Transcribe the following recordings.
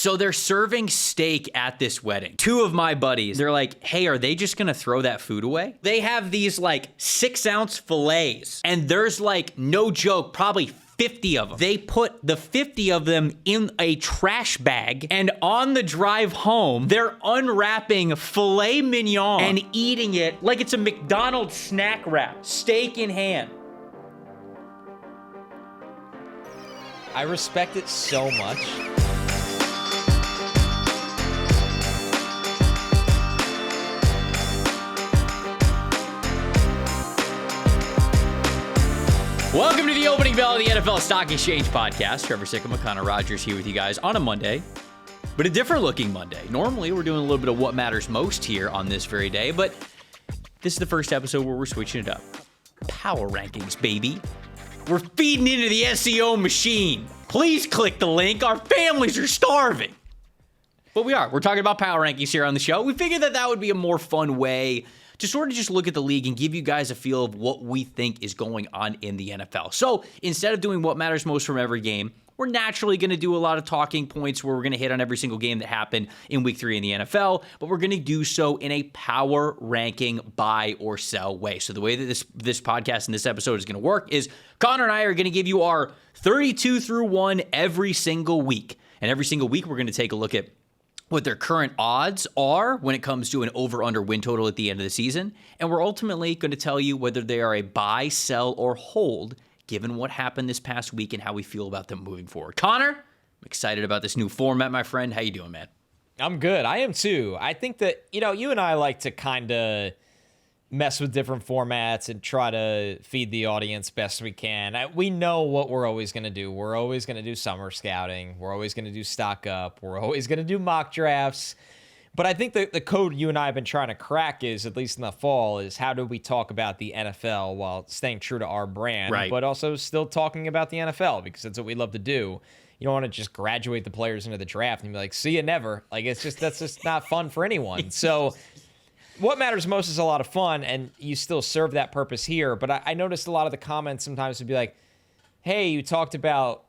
So they're serving steak at this wedding. Two of my buddies, they're like, hey, are they just gonna throw that food away? They have these like 6-ounce fillets, and there's like, no joke, probably 50 of them. They put the 50 of them in a trash bag, and on the drive home, they're unwrapping filet mignon and eating it like it's a McDonald's snack wrap, steak in hand. I respect it so much. Welcome to the opening bell of the NFL Stock Exchange podcast. Trevor Sikkema, Connor Rogers here with you guys on a Monday, but a different looking Monday. Normally, we're doing a little bit of what matters most here on this very day, but this is the first episode where we're switching it up. Power rankings, baby. We're feeding into the SEO machine. Please click the link. Our families are starving. But we are. We're talking about power rankings here on the show. We figured that would be a more fun way to sort of just look at the league and give you guys a feel of what we think is going on in the NFL. So instead of doing what matters most from every game, we're naturally going to do a lot of talking points where we're going to hit on every single game that happened in week 3 in the NFL, but we're going to do so in a power ranking buy or sell way. So the way that this podcast and this episode is going to work is Connor and I are going to give you our 32 through 1 every single week. And every single week, we're going to take a look at what their current odds are when it comes to an over-under win total at the end of the season. And we're ultimately going to tell you whether they are a buy, sell, or hold, given what happened this past week and how we feel about them moving forward. Connor, I'm excited about this new format, my friend. How you doing, man? I'm good. I am too. I think that, you and I like to kind of mess with different formats and try to feed the audience best we can. We know what we're always going to do. We're always going to do summer scouting. We're always going to do stock up. We're always going to do mock drafts. But I think the code you and I have been trying to crack is, at least in the fall, is how do we talk about the NFL while staying true to our brand, right, but also still talking about the NFL, because that's what we love to do. You don't want to just graduate the players into the draft and be like, see you never. Like, that's just not fun for anyone. So what matters most is a lot of fun, and you still serve that purpose here. But I noticed a lot of the comments sometimes would be like, hey, you talked about,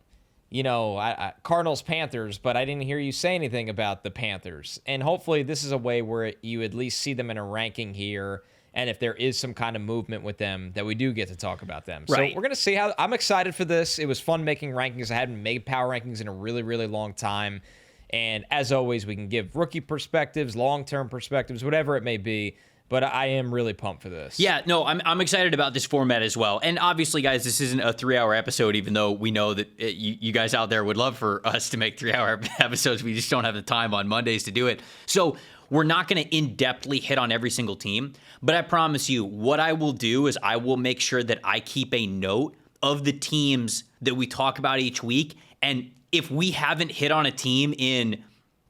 Cardinals, Panthers, but I didn't hear you say anything about the Panthers. And hopefully this is a way where you at least see them in a ranking here, and if there is some kind of movement with them, that we do get to talk about them. Right. So we're going to see how. I'm excited for this. It was fun making rankings. I hadn't made power rankings in a really, really long time. And as always, we can give rookie perspectives, long-term perspectives, whatever it may be. But I am really pumped for this. Yeah, no, I'm excited about this format as well. And obviously, guys, this isn't a 3-hour episode, even though we know that you guys out there would love for us to make 3-hour episodes. We just don't have the time on Mondays to do it. So we're not going to in-depthly hit on every single team. But I promise you, what I will do is I will make sure that I keep a note of the teams that we talk about each week. And if we haven't hit on a team in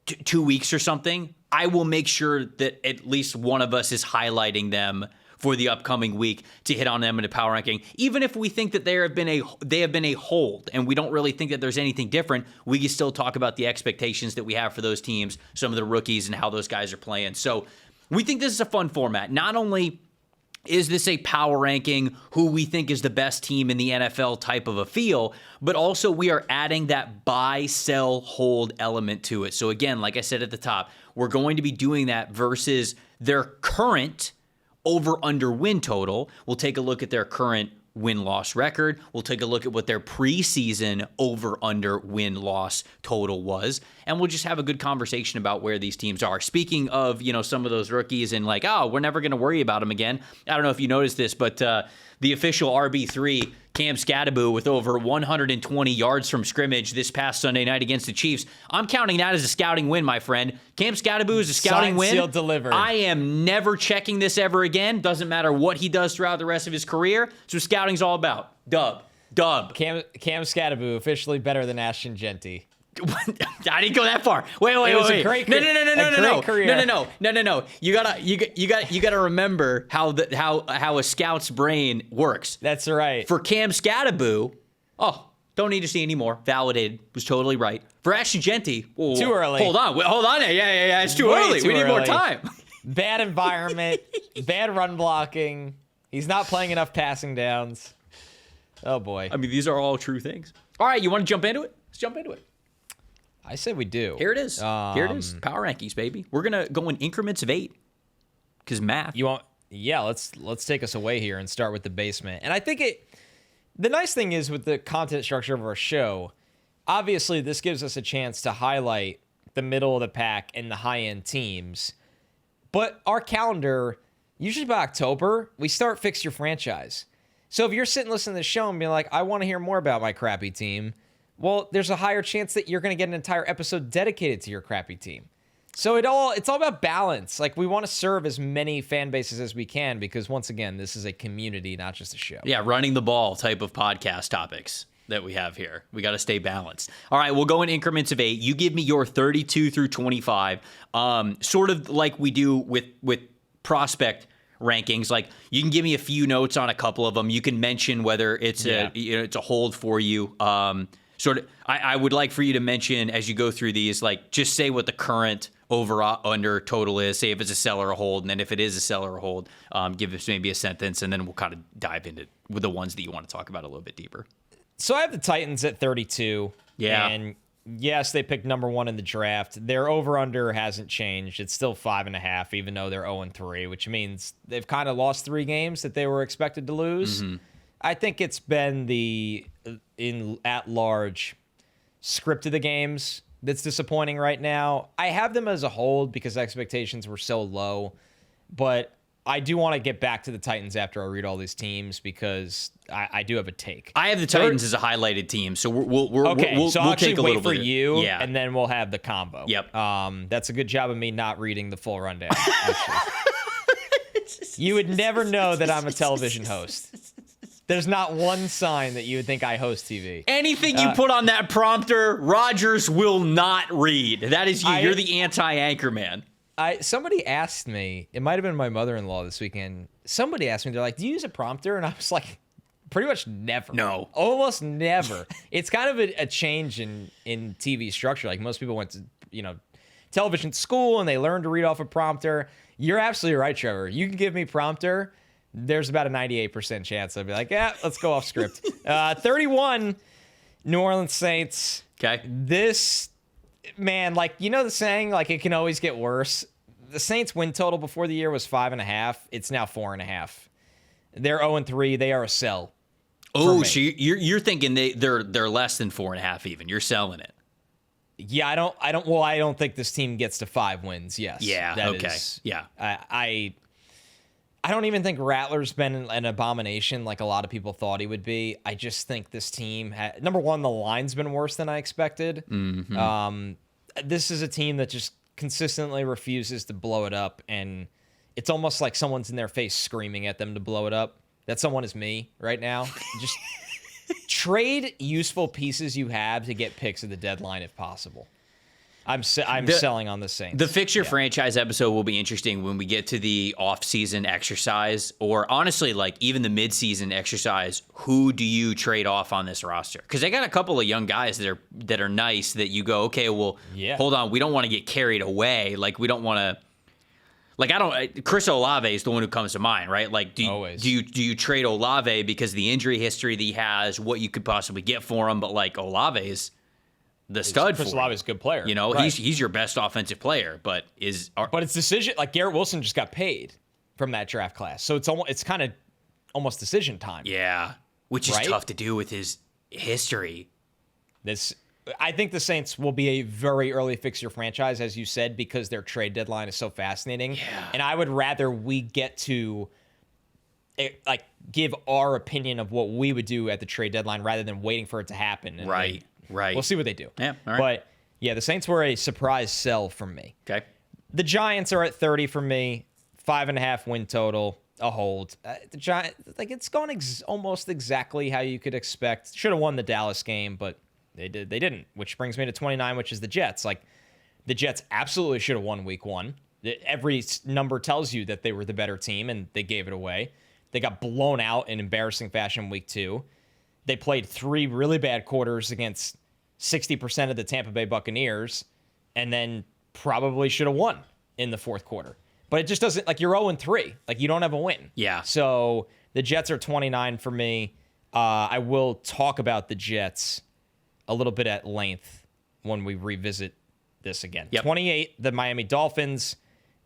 2 weeks or something, I will make sure that at least one of us is highlighting them for the upcoming week to hit on them in a power ranking. Even if we think that they have been a hold and we don't really think that there's anything different, we can still talk about the expectations that we have for those teams, some of the rookies, and how those guys are playing. So we think this is a fun format. Not only is this a power ranking, who we think is the best team in the NFL type of a feel, but also we are adding that buy, sell, hold element to it. So again, like I said at the top, we're going to be doing that versus their current over-under win total. We'll take a look at their current win-loss record. We'll take a look at what their preseason over-under win-loss total was, and we'll just have a good conversation about where these teams are. Speaking of, some of those rookies and like, oh, we're never going to worry about them again. I don't know if you noticed this, but the official RB3, Cam Skattebo, with over 120 yards from scrimmage this past Sunday night against the Chiefs. I'm counting that as a scouting win, my friend. Cam Skattebo is a scouting win. Sealed, delivered. I am never checking this ever again. Doesn't matter what he does throughout the rest of his career. That's what scouting's all about. Dub. Cam Skattebo, officially better than Ashton Genty. I didn't go that far. Wait. It was a great career. No. You gotta remember how a scout's brain works. That's right. For Cam Skattebo, don't need to see any more. Validated. Was totally right. For Ashton Genty, too early. Hold on. Yeah. It's too early. We need more time. Bad environment. Bad run blocking. He's not playing enough passing downs. Oh boy. I mean, these are all true things. All right, you want to jump into it? Let's jump into it. I say we do. Here it is. Here it is. Power rankings, baby. We're going to go in increments of 8 because math. You want? Yeah, let's take us away here and start with the basement. And I think the nice thing is with the content structure of our show, obviously this gives us a chance to highlight the middle of the pack and the high-end teams. But our calendar, usually by October, we start Fix Your Franchise. So if you're sitting listening to the show and being like, I want to hear more about my crappy team, well, there's a higher chance that you're going to get an entire episode dedicated to your crappy team. So it's all about balance. Like, we want to serve as many fan bases as we can because, once again, this is a community, not just a show. Yeah, running the ball type of podcast topics that we have here. We got to stay balanced. All right, we'll go in increments of 8. You give me your 32 through 25, sort of like we do with prospect rankings. Like, you can give me a few notes on a couple of them. You can mention whether it's it's a hold for you. Sort of, I would like for you to mention as you go through these, like, just say what the current over under total is. Say if it's a sell or a hold, and then if it is a sell or a hold, give us maybe a sentence, and then we'll kind of dive into with the ones that you want to talk about a little bit deeper. So I have the Titans at 32. Yeah. And yes, they picked number 1 in the draft. Their over-under hasn't changed. It's still 5.5, even though they're 0-3, which means they've kind of lost 3 games that they were expected to lose. Mm-hmm. I think it's been the at-large script of the games that's disappointing right now. I have them as a hold because expectations were so low, but I do want to get back to the Titans after I read all these teams because I do have a take. I have the Titans as a highlighted team, so we'll take a little for bit. You, yeah, and then we'll have the combo. Yep. That's a good job of me not reading the full rundown. You would never know that I'm a television host. There's not one sign that you would think I host TV. Anything you put on that prompter, Rogers will not read. That is you. You're the anti-anchor man. Somebody asked me, it might have been my mother-in-law this weekend. Somebody asked me, they're like, do you use a prompter? And I was like, pretty much never. No. Almost never. It's kind of a change in TV structure. Like, most people went to, television school and they learned to read off a prompter. You're absolutely right, Trevor. You can give me prompter. There's about a 98% chance I'd be like, yeah, let's go off script. 31, New Orleans Saints. Okay. This, man, like, the saying, like, it can always get worse. The Saints win total before the year was 5.5. It's now 4.5. They're 0-3. They are a sell. Oh, so you're thinking they're less than 4.5 even. You're selling it. Yeah, I don't think this team gets to 5 wins. Yes. Yeah. That okay. Yeah. I don't even think Rattler's been an abomination like a lot of people thought he would be. I just think this team number one, the line's been worse than I expected. Mm-hmm. This is a team that just consistently refuses to blow it up, and it's almost like someone's in their face screaming at them to blow it up. That someone is me right now. Just trade useful pieces you have to get picks at the deadline if possible. I'm selling on the Saints. The Fix Your Franchise episode will be interesting when we get to the off-season exercise, or honestly, like even the mid-season exercise. Who do you trade off on this roster? Because they got a couple of young guys that are nice that you go, okay, well, hold on, we don't want to get carried away. Like, we don't want to. Like, Chris Olave is the one who comes to mind, right? Like, do you trade Olave because of the injury history that he has, what you could possibly get for him? But like, Olave's the stud. Chris Olave is a good player. Right. He's your best offensive player, but it's decision. Like, Garrett Wilson just got paid from that draft class, so it's kind of almost decision time. Yeah, which is tough to do with his history. I think the Saints will be a very early Fix Your Franchise, as you said, because their trade deadline is so fascinating. Yeah. And I would rather we get to give our opinion of what we would do at the trade deadline rather than waiting for it to happen. And right. We'll see what they do. Yeah, all right. But yeah, the Saints were a surprise sell from me. Okay. The Giants are at 30 for me, 5.5 win total, a hold. The Giants, it's gone almost exactly how you could expect. Should have won the Dallas game, but they didn't, which brings me to 29, which is the Jets. Like, the Jets absolutely should have won week 1. Every number tells you that they were the better team, and they gave it away. They got blown out in embarrassing fashion week 2. They played 3 really bad quarters against 60% of the Tampa Bay Buccaneers, and then probably should have won in the fourth quarter. But it just doesn't, like, you're 0-3. Like, you don't have a win. Yeah. So the Jets are 29 for me. I will talk about the Jets a little bit at length when we revisit this again. Yep. 28, the Miami Dolphins.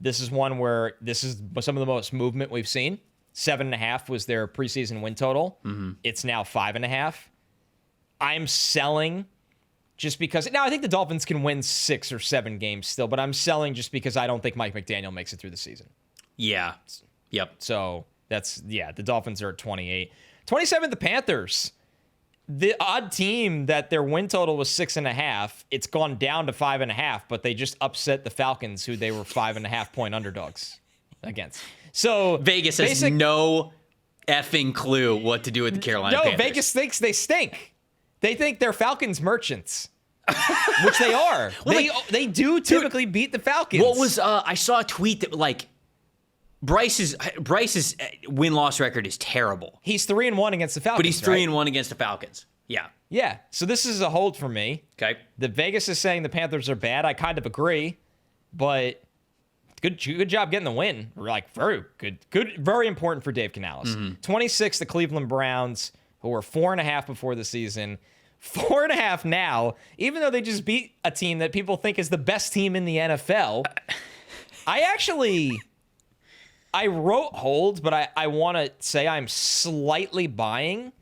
This is one where this is some of the most movement we've seen. 7.5 was their preseason win total. It's now 5.5. I'm selling just because now I think the Dolphins can win 6 or 7 games still, but I'm selling just because I don't think Mike McDaniel makes it through the season. Yeah. Yep. So the Dolphins are at 28. 27, the Panthers. The odd team that their win total was 6.5. It's gone down to 5.5, but they just upset the Falcons, who they were 5.5 point underdogs against. So Vegas has no effing clue what to do with the Carolina Panthers. Vegas thinks they stink. They think they're Falcons merchants, which they are. They do typically beat the Falcons. What was I saw a tweet that Bryce's win-loss record is terrible. He's 3-1 against the Falcons, but he's 3-1 against the Falcons. Yeah. Yeah. So this is a hold for me. Okay. The Vegas is saying the Panthers are bad. I kind of agree, but good job getting the win. Very good, very important for Dave Canales. 26, the Cleveland Browns, who were 4.5 before the season, 4.5 now. Even though they just beat a team that people think is the best team in the NFL, I wrote hold, but I want to say I'm slightly buying.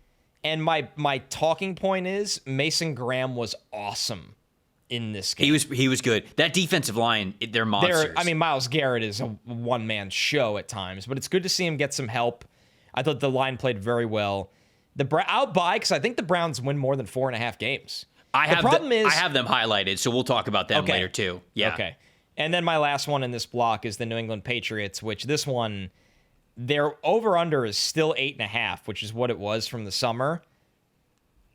And my talking point is Mason Graham was awesome in this game. He was good. That defensive line, they're monsters. Myles Garrett is a one-man show at times, but it's good to see him get some help. I thought the line played very well. I'll buy because I think the Browns win more than 4.5 games. I have them highlighted, so we'll talk about them later too. Yeah. Okay. And then my last one in this block is the New England Patriots, which this one, their over-under is still 8.5, which is what it was from the summer.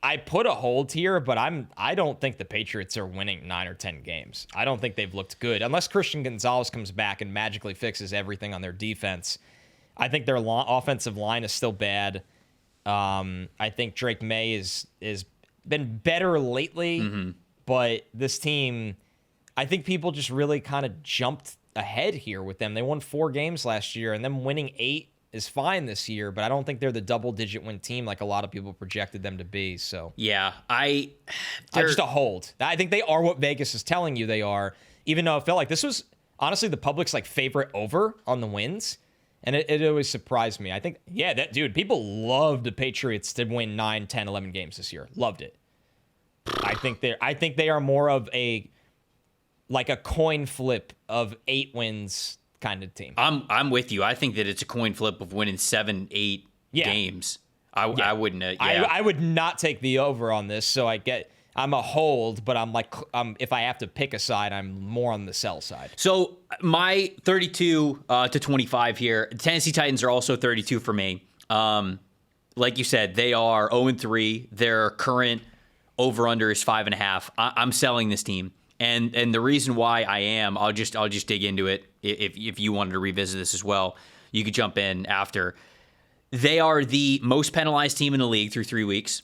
I put a hold here, but I don't think the Patriots are winning 9 or 10 games. I don't think they've looked good. Unless Christian Gonzalez comes back and magically fixes everything on their defense, I think their offensive line is still bad. I think Drake May is been better lately, but this team, I think people just really kind of jumped ahead here with them. They won 4 games last year, and them winning 8 is fine this year, but I don't think they're the double-digit win team like a lot of people projected them to be. So yeah, just a hold. I think they are what Vegas is telling you they are, even though it felt like this was honestly the public's favorite over on the wins. And it always surprised me. I think, people loved the Patriots to win 9, 10, 11 games this year. Loved it. I think they are more of a coin flip of 8 wins kind of team. I'm with you. I think that it's a coin flip of winning 7, 8 games. I wouldn't. I would not take the over on this. So I'm a hold, but if I have to pick a side, I'm more on the sell side. So my 32 to 25 here. The Tennessee Titans are also 32 for me. Like you said, they are 0-3. Their current over/under is 5.5. I'm selling this team, and the reason why I am, I'll just dig into it. If you wanted to revisit this as well, you could jump in after. They are the most penalized team in the league through 3 weeks.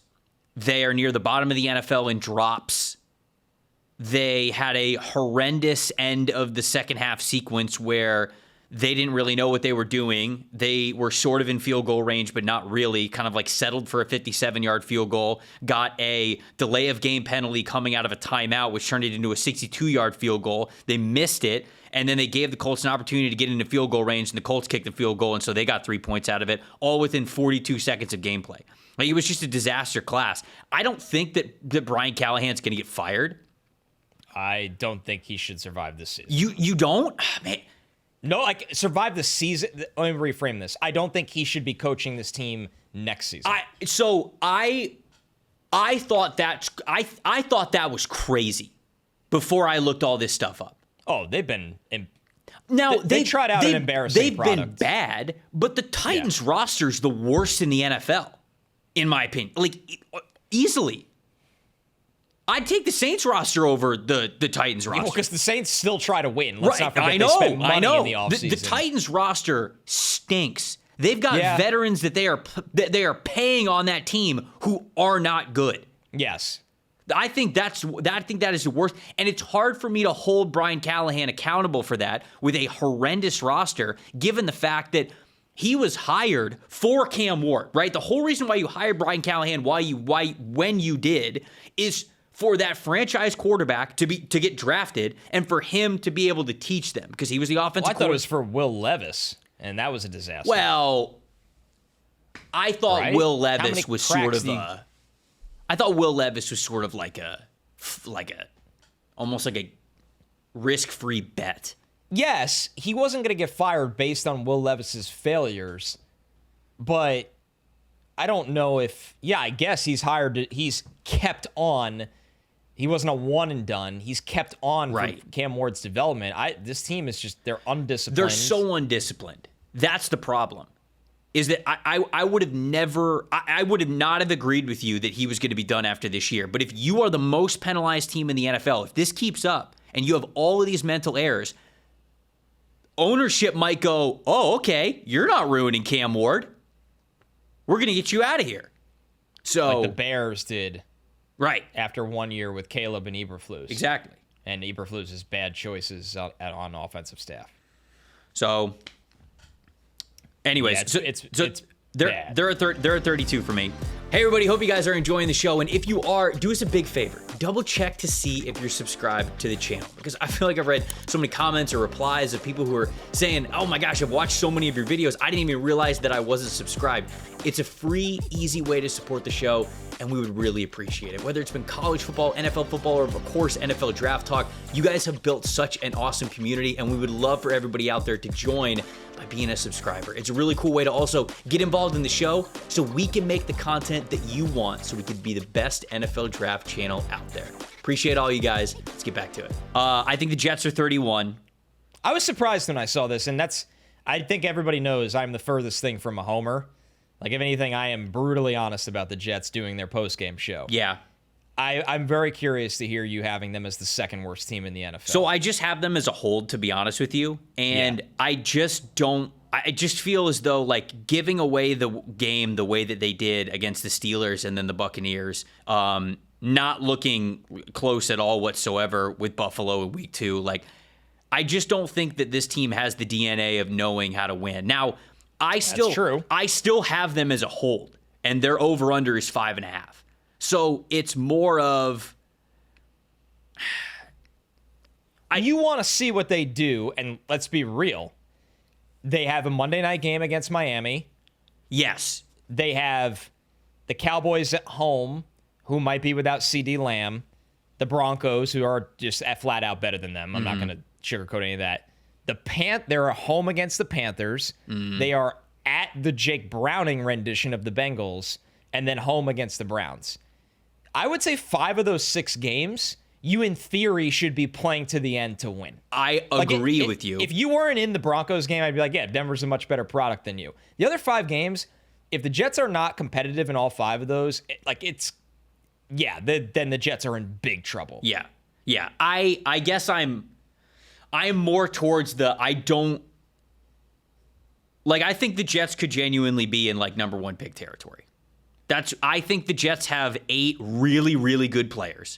They are near the bottom of the NFL in drops. They had a horrendous end of the second half sequence where they didn't really know what they were doing. They were sort of in field goal range, but not really, kind of settled for a 57-yard field goal, got a delay of game penalty coming out of a timeout, which turned it into a 62-yard field goal. They missed it, and then they gave the Colts an opportunity to get into field goal range, and the Colts kicked the field goal, and so they got 3 points out of it, all within 42 seconds of gameplay. It was just a disaster class. I don't think that Brian Callahan's going to get fired. I don't think he should survive this season. You don't? Man. No, survive the season. Let me reframe this. I don't think he should be coaching this team next season. I thought that was crazy before I looked all this stuff up. Oh, they've been now they tried out an embarrassing product. They've been bad, but the Titans roster is the worst in the NFL, in my opinion. Easily. I'd take the Saints roster over the Titans roster. Because the Saints still try to win. Let's not forget they spend money in the offseason. The Titans roster stinks. They've got veterans that they are paying on that team who are not good. Yes. I think that is the worst, and it's hard for me to hold Brian Callahan accountable for that with a horrendous roster, given the fact that he was hired for Cam Ward, right? The whole reason why you hired Brian Callahan, when you did, is for that franchise quarterback to get drafted and for him to be able to teach them because he was the offensive I thought it was for Will Levis, and that was a disaster. Well, I thought Will Levis was sort of I thought Will Levis was sort of like a almost like a risk-free bet. Yes, he wasn't going to get fired based on Will Levis's failures, but I don't know if, I guess he's kept on. He wasn't a one and done. He's kept on for Cam Ward's development. This team is just, they're undisciplined. They're so undisciplined. That's the problem. Is that I would have never, I would have not have agreed with you that he was going to be done after this year. But if you are the most penalized team in the NFL, if this keeps up and you have all of these mental errors, ownership might go, oh, okay, you're not ruining Cam Ward. We're going to get you out of here. So like the Bears did. Right. After 1 year with Caleb and Eberflus. Exactly. And Eberflus's bad choices on offensive staff. So, anyways, they're at 32 for me. Hey, everybody, hope you guys are enjoying the show. And if you are, do us a big favor. Double check to see if you're subscribed to the channel. Because I feel like I've read so many comments or replies of people who are saying, oh my gosh, I've watched so many of your videos. I didn't even realize that I wasn't subscribed. It's a free, easy way to support the show. And we would really appreciate it. Whether it's been college football, NFL football, or of course, NFL draft talk, you guys have built such an awesome community. And we would love for everybody out there to join by being a subscriber. It's a really cool way to also get involved in the show so we can make the content that you want so we can be the best NFL draft channel out there. Appreciate all you guys. Let's get back to it. I think the Jets are 31. I was surprised when I saw this, and I think everybody knows I'm the furthest thing from a homer. Like, if anything, I am brutally honest about the Jets doing their post-game show. Yeah. I'm very curious to hear you having them as the second worst team in the NFL. So I just have them as a hold, to be honest with you. And I just feel as though, like, giving away the game the way that they did against the Steelers and then the Buccaneers, not looking close at all whatsoever with Buffalo in week 2. Like, I just don't think that this team has the DNA of knowing how to win. Now, I still have them as a hold, and their over-under is 5.5. So it's more of... You want to see what they do, and let's be real. They have a Monday night game against Miami. Yes. They have the Cowboys at home, who might be without CD Lamb. The Broncos, who are just flat out better than them. I'm not going to sugarcoat any of that. They're at home against the Panthers. They are at the Jake Browning rendition of the Bengals, and then home against the Browns. I would say 5 of those 6 games, you in theory should be playing to the end to win. I agree with you. If you weren't in the Broncos game, I'd be like, yeah, Denver's a much better product than you. The other 5 games, if the Jets are not competitive in all 5 of those, then the Jets are in big trouble. Yeah. Yeah. I guess I'm more towards I think the Jets could genuinely be in like number 1 pick territory. I think the Jets have 8 really, really good players.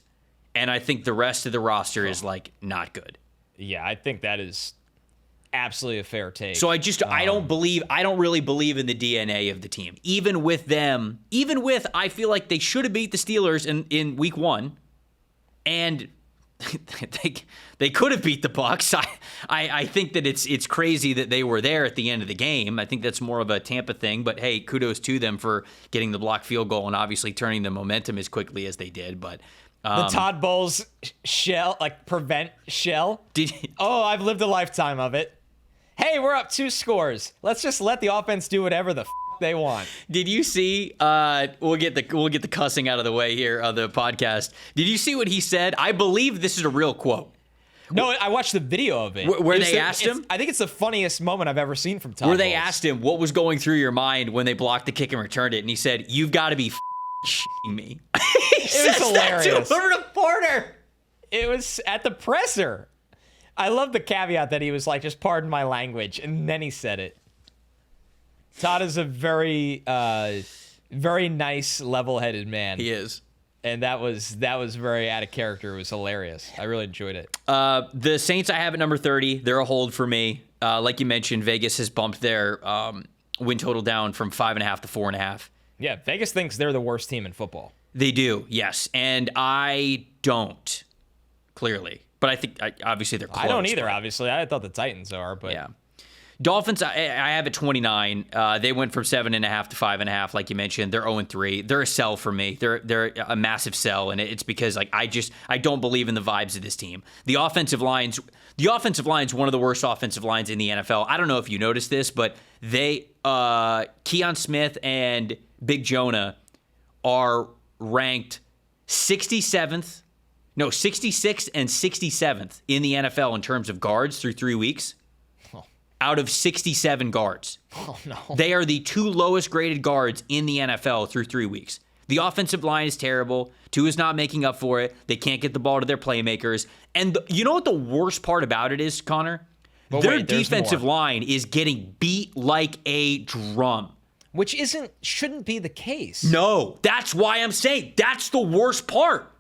And I think the rest of the roster is like not good. Yeah, I think that is absolutely a fair take. So I don't really believe in the DNA of the team. Even with, I feel like they should have beat the Steelers in week 1. And they could have beat the Bucs. I think that it's crazy that they were there at the end of the game. I think that's more of a Tampa thing, but hey, kudos to them for getting the blocked field goal and obviously turning the momentum as quickly as they did. But the Todd Bowles prevent shell. I've lived a lifetime of it. Hey, we're up 2 scores. Let's just let the offense do whatever the they want. Did you see? We'll get the cussing out of the way here on the podcast. Did you see what he said? I believe this is a real quote. No, I watched the video of it. Where they asked him? I think it's the funniest moment I've ever seen from Todd Where they Bowles. asked him what was going through your mind when they blocked the kick and returned it, and he said, "You've got to be shitting me." It was hilarious. To a reporter. It was at the presser. I love the caveat that he was like, "Just pardon my language," and then he said it. Todd is a very, very nice, level-headed man. He is. And that was very out of character. It was hilarious. I really enjoyed it. The Saints I have at number 30. They're a hold for me. Like you mentioned, Vegas has bumped their win total down from 5.5 to 4.5. Yeah, Vegas thinks they're the worst team in football. They do, yes. And I don't, clearly. But I think, obviously, they're close. I don't either, obviously. I thought the Titans are, but... Yeah. Dolphins, I have at 29. They went from 7.5 to 5.5, like you mentioned. They're 0-3. They're a sell for me. They're a massive sell, and it's because I don't believe in the vibes of this team. The offensive line's one of the worst offensive lines in the NFL. I don't know if you noticed this, but Keon Smith and Big Jonah are ranked 66th and 67th in the NFL in terms of guards through 3 weeks. Out of 67 guards. Oh, no. They are the 2 lowest graded guards in the NFL through 3 weeks. The offensive line is terrible. Tua is not making up for it. They can't get the ball to their playmakers. And you know what the worst part about it is, Connor? Their defensive line is getting beat like a drum. Which shouldn't be the case. No, that's why I'm saying that's the worst part.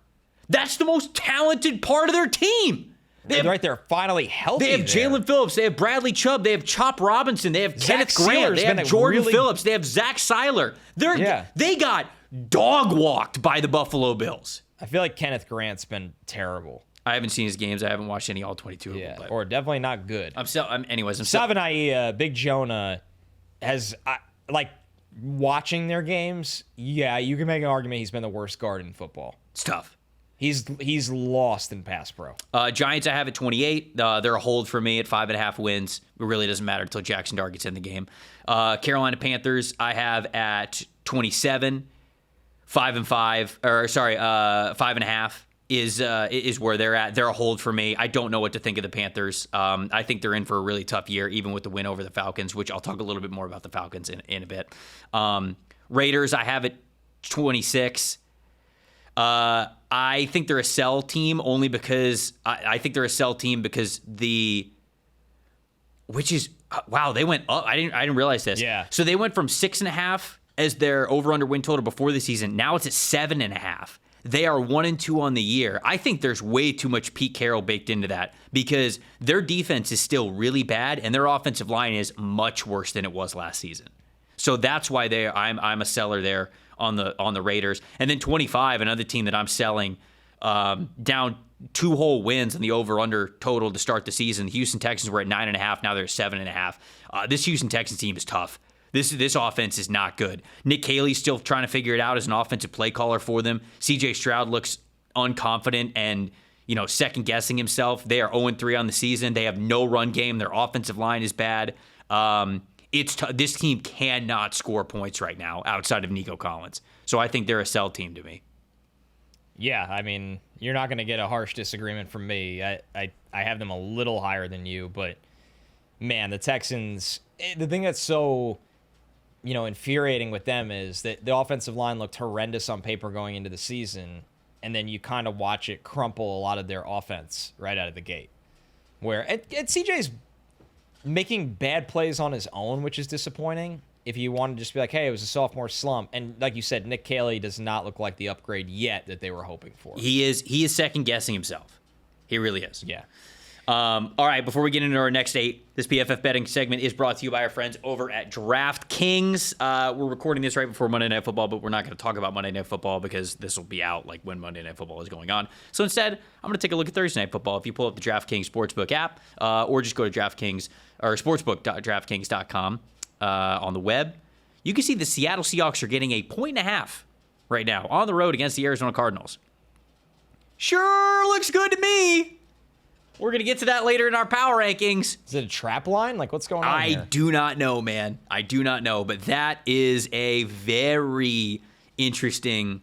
That's the most talented part of their team. They're finally healthy. They have Jalen Phillips. They have Bradley Chubb. They have Chop Robinson. They have Kenneth Grant. They have Jordan Phillips. They have Zach Seiler. They got dog walked by the Buffalo Bills. I feel like Kenneth Grant's been terrible. I haven't seen his games. I haven't watched any all 22 of them. Or definitely not good. Savanaia, Big Jonah has watching their games. Yeah, you can make an argument he's been the worst guard in football. It's tough. He's lost in pass pro. Giants, I have at 28. They're a hold for me at 5.5 wins. It really doesn't matter until Jackson Dart gets in the game. Carolina Panthers, I have at 27. 5.5 is where they're at. They're a hold for me. I don't know what to think of the Panthers. I think they're in for a really tough year, even with the win over the Falcons, which I'll talk a little bit more about the Falcons in a bit. Raiders, I have at 26. I think they're a sell team only because I think they're a sell team because they went up. I didn't realize this. Yeah. So they went from 6.5 as their over/under win total before the season. Now it's at 7.5. They are 1-2 on the year. I think there's way too much Pete Carroll baked into that because their defense is still really bad and their offensive line is much worse than it was last season. So that's why I'm a seller there on the Raiders. And then 25, another team that I'm selling, down 2 whole wins in the over/under total to start the season. The Houston Texans were at 9.5. Now they're at 7.5. This Houston Texans team is tough. This offense is not good. Nick Caley's still trying to figure it out as an offensive play caller for them. C.J. Stroud looks unconfident and second guessing himself. They are 0-3 on the season. They have no run game. Their offensive line is bad. This team cannot score points right now outside of Nico Collins. So I think they're a sell team to me. Yeah, I mean, you're not going to get a harsh disagreement from me. I have them a little higher than you, but man, the Texans, the thing that's so infuriating with them is that the offensive line looked horrendous on paper going into the season, and then you kind of watch it crumple a lot of their offense right out of the gate. And CJ's making bad plays on his own, which is disappointing. If you want to just be like, hey, it was a sophomore slump. And like you said, Nick Caley does not look like the upgrade yet that they were hoping for. He is second guessing himself. He really is. Yeah. All right, before we get into our next 8, this PFF betting segment is brought to you by our friends over at DraftKings. We're recording this right before Monday Night Football, but we're not going to talk about Monday Night Football because this will be out like when Monday Night Football is going on. So instead, I'm going to take a look at Thursday Night Football. If you pull up the DraftKings Sportsbook app or just go to DraftKings or sportsbook.draftkings.com on the web, you can see the Seattle Seahawks are getting a 1.5 right now on the road against the Arizona Cardinals. Sure looks good to me. We're going to get to that later in our power rankings. Is it a trap line? Like, what's going on here? I do not know, man. I do not know. But that is a very interesting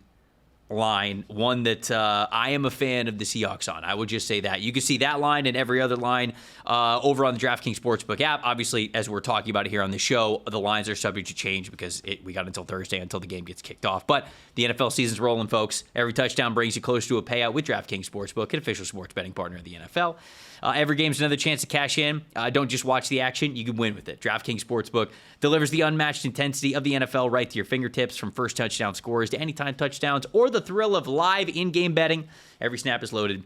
line, one that I am a fan of the Seahawks on. I would just say that. You can see that line and every other line over on the DraftKings Sportsbook app. Obviously, as we're talking about it here on the show, the lines are subject to change because we got until Thursday until the game gets kicked off. But the NFL season's rolling, folks. Every touchdown brings you close to a payout with DraftKings Sportsbook, an official sports betting partner of the NFL. Every game's another chance to cash in. Don't just watch the action. You can win with it. DraftKings Sportsbook delivers the unmatched intensity of the NFL right to your fingertips, from first touchdown scores to anytime touchdowns or the thrill of live in-game betting. Every snap is loaded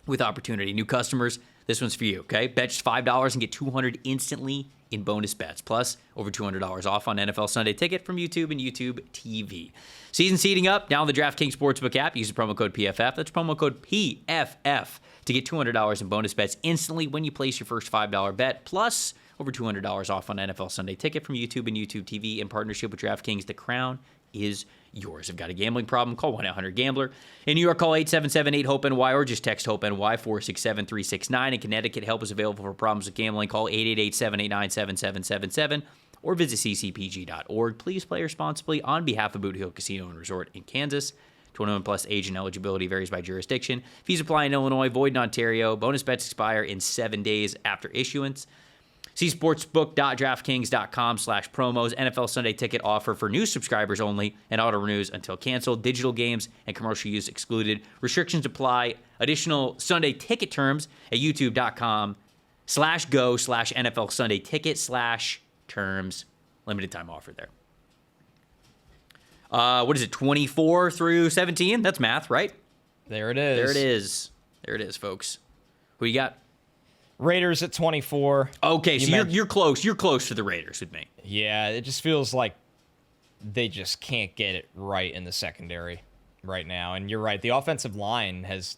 with opportunity. New customers, This one's for you, okay? Bet just $5 and get $200 instantly in bonus bets, plus over $200 off on NFL Sunday Ticket from YouTube and YouTube TV. Season seeding up. Download the DraftKings Sportsbook app. Use the promo code PFF. That's promo code PFF to get $200 in bonus bets instantly when you place your first $5 bet, plus over $200 off on NFL Sunday Ticket from YouTube and YouTube TV in partnership with DraftKings. The crown is yours. If you've got a gambling problem, call 1-800-GAMBLER. In New York, call 877-8-HOPE-NY or just text HOPE-NY 467-369. In Connecticut, help is available for problems with gambling. Call 888-789-7777 or visit ccpg.org. Please play responsibly on behalf of Boot Hill Casino and Resort in Kansas. 21 plus age and eligibility varies by jurisdiction. Fees apply in Illinois, void in Ontario. Bonus bets expire in 7 days after issuance. See sportsbook.draftkings.com/promos. NFL Sunday Ticket offer for new subscribers only and auto renews until canceled. Digital games and commercial use excluded. Restrictions apply. Additional Sunday Ticket terms at youtube.com/go/NFL Sunday Ticket/terms. Limited time offer there. What is it, 24 through 17? That's math, right? There it is. There it is. There it is, folks. Who you got? Raiders at 24. Okay, so you're close. You're close to the Raiders with me. Yeah, it just feels like they just can't get it right in the secondary right now. And you're right. The offensive line has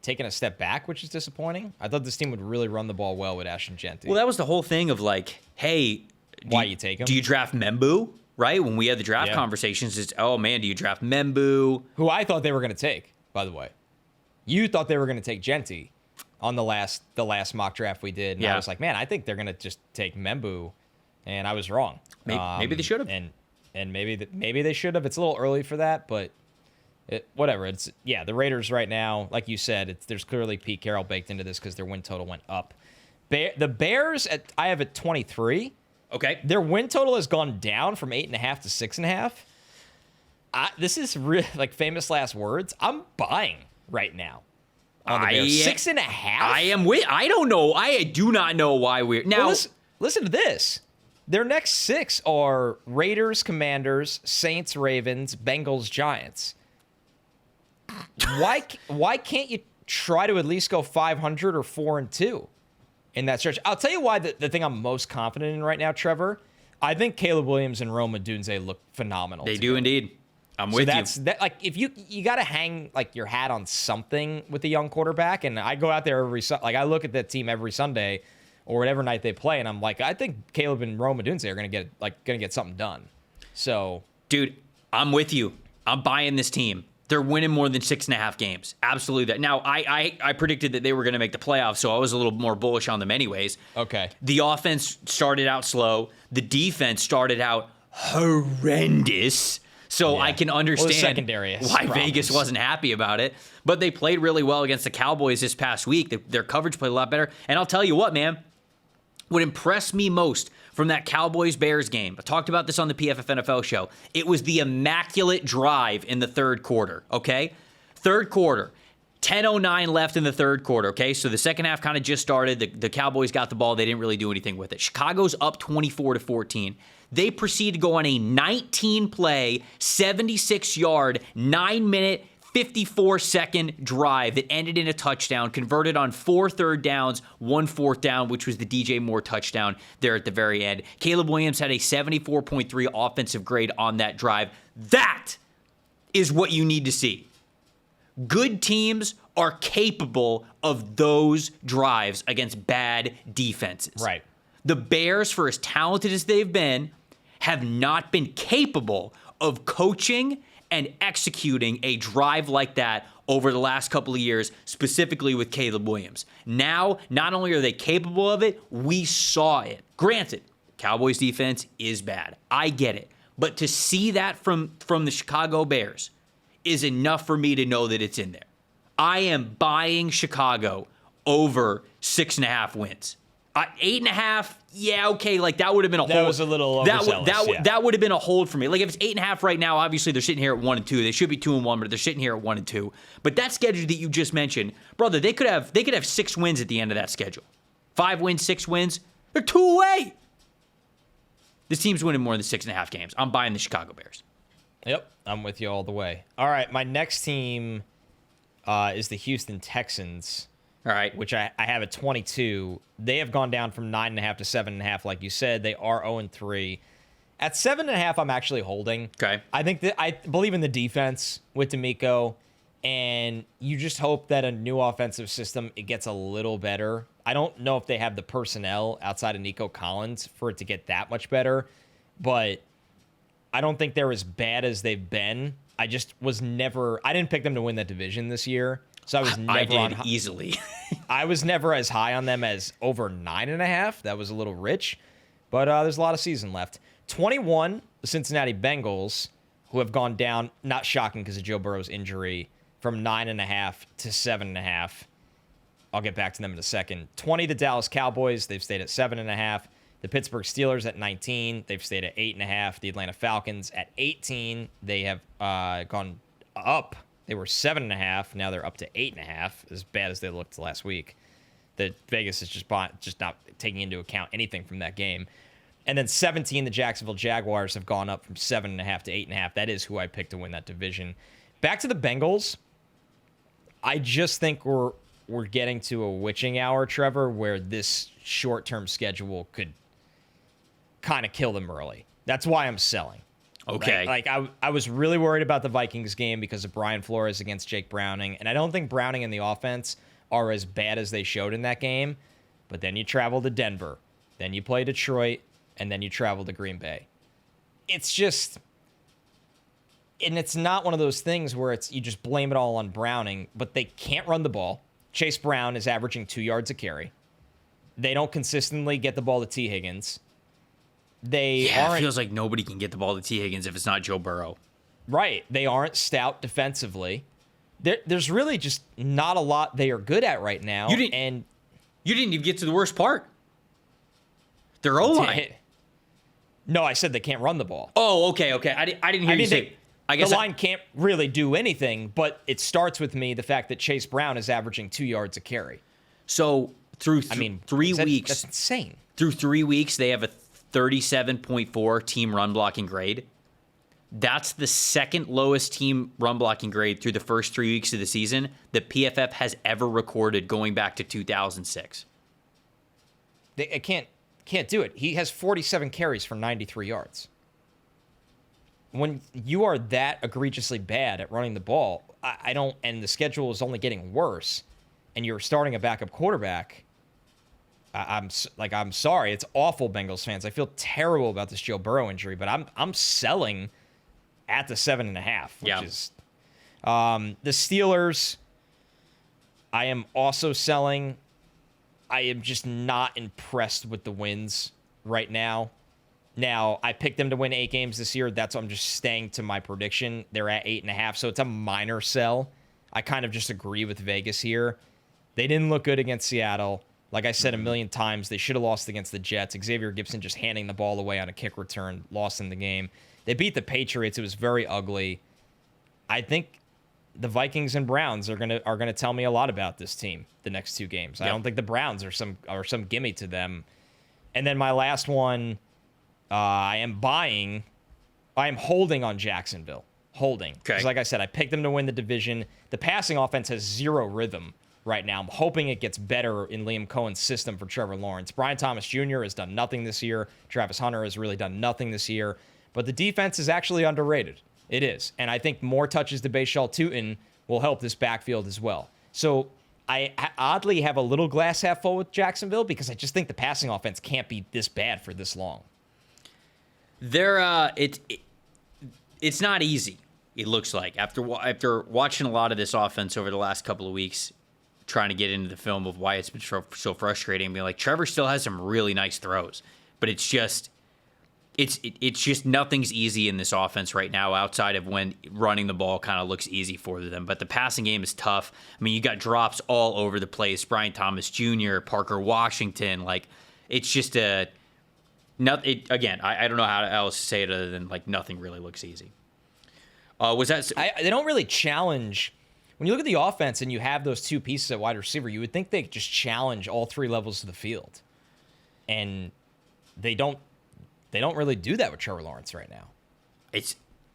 taken a step back, which is disappointing. I thought this team would really run the ball well with Ashton Genty. Well, that was the whole thing of like, hey, why you take him? Do you draft Membu? Right? When we had the draft conversations, it's, oh man, do you draft Membu? Who I thought they were going to take, by the way. You thought they were going to take Genty on the last mock draft we did. And I was like, man, I think they're going to just take Membu. And I was wrong. Maybe they should have. And maybe they should have. It's a little early for that, but whatever. The Raiders right now, like you said, there's clearly Pete Carroll baked into this because their win total went up. The Bears, I have at 23. Okay. Their win total has gone down from 8.5 to 6.5. This is really like famous last words. I'm buying right now on the Bears. 6.5. I am with. I don't know. I do not know why we're now. Well, listen to this. Their next 6 are Raiders, Commanders, Saints, Ravens, Bengals, Giants. Why can't you try to at least go 500 or 4-2? In that stretch. I'll tell you why the thing I'm most confident in right now, Trevor, I think Caleb Williams and Rome Odunze look phenomenal. They do indeed. I'm with you. Like if you got to hang like your hat on something with the young quarterback, and I go out there I look at that team every Sunday or whatever night they play, and I'm like, I think Caleb and Rome Odunze are gonna get something done. So, dude, I'm with you. I'm buying this team. They're winning more than 6.5 games. Absolutely. Now, I predicted that they were going to make the playoffs, so I was a little more bullish on them anyways. Okay. The offense started out slow. The defense started out horrendous. So I can understand why Vegas wasn't happy about it. But they played really well against the Cowboys this past week. Their coverage played a lot better. And I'll tell you what, man. What impressed me most from that Cowboys-Bears game, I talked about this on the PFF NFL show, it was the immaculate drive in the third quarter, okay? Third quarter, 10:09 left in the third quarter, okay? So the second half kind of just started. The Cowboys got the ball. They didn't really do anything with it. Chicago's up 24-14. They proceed to go on a 19-play, 76-yard, 9-minute, 54-second drive that ended in a touchdown, converted on 4 third downs, 1 fourth down, which was the DJ Moore touchdown there at the very end. Caleb Williams had a 74.3 offensive grade on that drive. That is what you need to see. Good teams are capable of those drives against bad defenses. Right. The Bears, for as talented as they've been, have not been capable of coaching and executing a drive like that over the last couple of years, specifically with Caleb Williams. Now, not only are they capable of it, we saw it. Granted, Cowboys defense is bad. I get it. But to see that from the Chicago Bears is enough for me to know that it's in there. I am buying Chicago over 6.5 wins. 8.5, yeah, okay, like that would have been a hold. That was a little overzealous, that would have been a hold for me. Like if it's 8.5 right now, obviously they're sitting here at 1-2. They should be 2-1, but they're sitting here at 1-2. But that schedule that you just mentioned, brother, they could have 6 wins at the end of that schedule. 5 wins, 6 wins, they're 2 away. This team's winning more than 6.5 games. I'm buying the Chicago Bears. Yep, I'm with you all the way. All right, my next team is the Houston Texans. All right. which I have at 22. They have gone down from 9.5 to 7.5. Like you said, they are 0-3. At 7.5, I'm actually holding. Okay. I think that I believe in the defense with D'Amico, and you just hope that a new offensive system, it gets a little better. I don't know if they have the personnel outside of Nico Collins for it to get that much better, but I don't think they're as bad as they've been. I didn't pick them to win that division this year. So I was never easily. I was never as high on them as over 9.5. That was a little rich, but there's a lot of season left. 21, the Cincinnati Bengals, who have gone down, not shocking because of Joe Burrow's injury, from 9.5 to 7.5. I'll get back to them in a second. 20, the Dallas Cowboys, they've stayed at 7.5. The Pittsburgh Steelers at 19, they've stayed at 8.5. The Atlanta Falcons at 18, they have gone up. They were 7.5. Now they're up to 8.5. As bad as they looked last week. The Vegas is just not taking into account anything from that game. And then 17, the Jacksonville Jaguars have gone up from 7.5 to 8.5. That is who I picked to win that division. Back to the Bengals. I just think we're getting to a witching hour, Trevor, where this short-term schedule could kind of kill them early. That's why I'm selling. Okay. Right? Like I was really worried about the Vikings game because of Brian Flores against Jake Browning, and I don't think Browning and the offense are as bad as they showed in that game. But then you travel to Denver, then you play Detroit, and then you travel to Green Bay. It's just, and it's not one of those things where you just blame it all on Browning, but they can't run the ball. Chase Brown is averaging 2 yards a carry. They don't consistently get the ball to T. Higgins. It feels like nobody can get the ball to T. Higgins if it's not Joe Burrow. Right. They aren't stout defensively. There's really just not a lot they are good at right now. You didn't even get to the worst part. Their O-line. No, I said they can't run the ball. Oh, okay. I didn't hear you say. I guess the line can't really do anything, but it starts with the fact that Chase Brown is averaging 2 yards a carry. So through 3 weeks. That's insane. Through 3 weeks, they have a 37.4 team run blocking grade. That's the second lowest team run blocking grade through the first 3 weeks of the season that PFF has ever recorded going back to 2006. They can't do it. He has 47 carries for 93 yards. When you are that egregiously bad at running the ball, and the schedule is only getting worse, and you're starting a backup quarterback, I'm sorry. It's awful, Bengals fans. I feel terrible about this Joe Burrow injury, but I'm selling at the 7.5, which is the Steelers. I am also selling. I am just not impressed with the wins right now. Now, I picked them to win 8 games this year. That's why I'm just staying to my prediction. They're at 8.5, so it's a minor sell. I kind of just agree with Vegas here. They didn't look good against Seattle. Like I said a million times, they should have lost against the Jets. Xavier Gibson just handing the ball away on a kick return, lost in the game. They beat the Patriots. It was very ugly. I think the Vikings and Browns are gonna tell me a lot about this team the next 2 games. Yep. I don't think the Browns are some gimme to them. And then my last one, I am holding on Jacksonville. Holding. Because like I said, I picked them to win the division. The passing offense has zero rhythm right now. I'm hoping it gets better in Liam Cohen's system for Trevor Lawrence. Brian Thomas Jr. has done nothing this year. Travis Hunter has really done nothing this year. But the defense is actually underrated. It is. And I think more touches to Bashaw Tutin will help this backfield as well. So I oddly have a little glass half full with Jacksonville because I just think the passing offense can't be this bad for this long. It's not easy, it looks like. After watching a lot of this offense over the last couple of weeks, trying to get into the film of why it's been so frustrating, being like, Trevor still has some really nice throws, but it's just nothing's easy in this offense right now outside of when running the ball kind of looks easy for them. But the passing game is tough. I mean, you got drops all over the place. Brian Thomas Jr., Parker Washington, like it's just I don't know how else to say it other than like nothing really looks easy. They don't really challenge. When you look at the offense and you have those 2 pieces at wide receiver, you would think they just challenge all 3 levels of the field. And they don't really do that with Trevor Lawrence right now.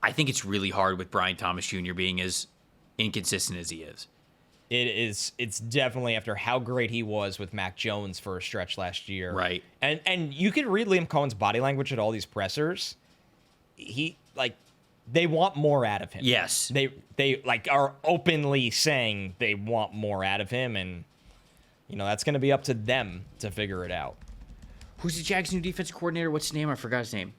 I think it's really hard with Brian Thomas Jr. being as inconsistent as he is. It's definitely after how great he was with Mac Jones for a stretch last year. Right. And you can read Liam Cohen's body language at all these pressers. They want more out of him. Yes. They like are openly saying they want more out of him, and that's going to be up to them to figure it out. Who's the Jags' new defensive coordinator? What's his name? I forgot his name.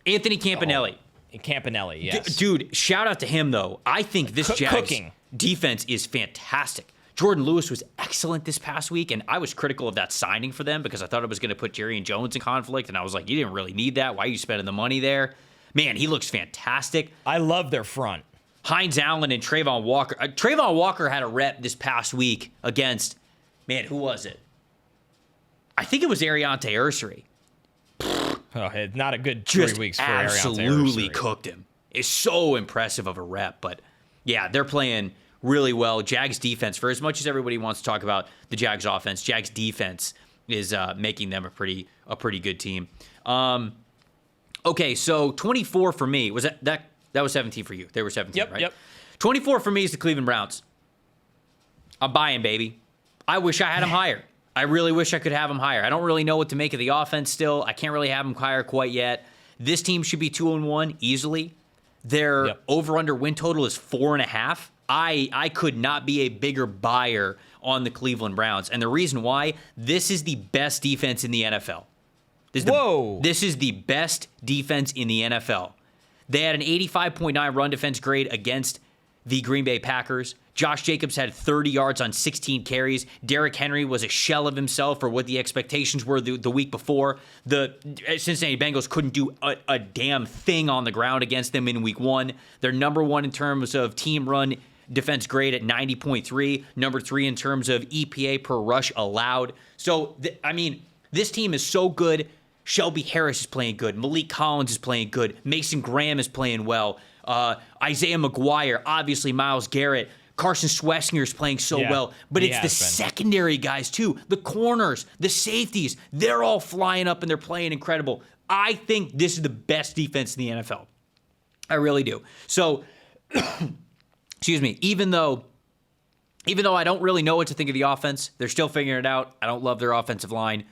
Anthony Campanelli. Campanelli, yes. Dude, shout out to him, though. I think this Jags defense is fantastic. Jordan Lewis was excellent this past week, and I was critical of that signing for them because I thought it was going to put Jerry and Jones in conflict, and I was like, you didn't really need that. Why are you spending the money there? Man, he looks fantastic. I love their front. Hines Allen and Trayvon Walker. Trayvon Walker had a rep this past week against, man, who was it? I think it was Ariante Ursery. Oh, not a good 3 weeks for Ariante Ursery. Absolutely cooked him. It's so impressive of a rep, but yeah, they're playing really well. Jags defense, for as much as everybody wants to talk about the Jags offense, Jags defense is making them a pretty good team. Okay, so 24 for me. Was that was 17 for you? They were 17, right? Yep. 24 for me is the Cleveland Browns. I'm buying, baby. I wish I had them higher. I really wish I could have them higher. I don't really know what to make of the offense still. I can't really have them higher quite yet. This team should be 2-1 easily. Their over-under win total is 4.5. I could not be a bigger buyer on the Cleveland Browns. And the reason why, this is the best defense in the NFL. This is the best defense in the NFL. They had an 85.9 run defense grade against the Green Bay Packers. Josh Jacobs had 30 yards on 16 carries. Derrick Henry was a shell of himself for what the expectations were the week before. The Cincinnati Bengals couldn't do a damn thing on the ground against them in week 1. They're number 1 in terms of team run defense grade at 90.3. Number 3 in terms of EPA per rush allowed. So, this team is so good. Shelby Harris is playing good. Malik Collins is playing good. Mason Graham is playing well. Isaiah McGuire, obviously Myles Garrett. Carson Schwessinger is playing so well. But it's the secondary guys, too. The corners, the safeties, they're all flying up and they're playing incredible. I think this is the best defense in the NFL. I really do. So, excuse me, even though I don't really know what to think of the offense, they're still figuring it out. I don't love their offensive line.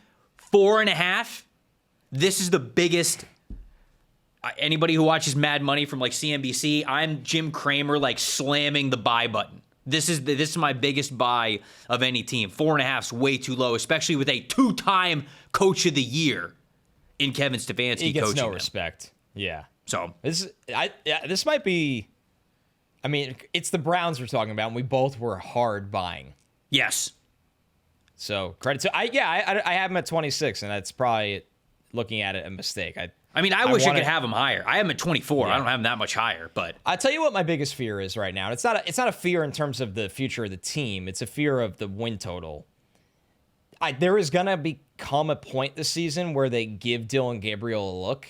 4.5. This is the biggest. Anybody who watches Mad Money from like CNBC, I'm Jim Cramer like slamming the buy button. This is my biggest buy of any team. 4.5 is way too low, especially with a 2-time Coach of the Year in Kevin Stefanski. He gets coaching no them. respect. Yeah. So this might be. I mean, it's the Browns we're talking about, and we both were hard buying. Yes. So credit to I have him at 26, and that's probably looking at it a mistake. I wish I could have them higher. I have them at 24. Yeah. I don't have them that much higher, but I'll tell you what my biggest fear is right now. It's not a fear in terms of the future of the team. It's a fear of the win total. There is gonna become a point this season where they give Dylan Gabriel a look,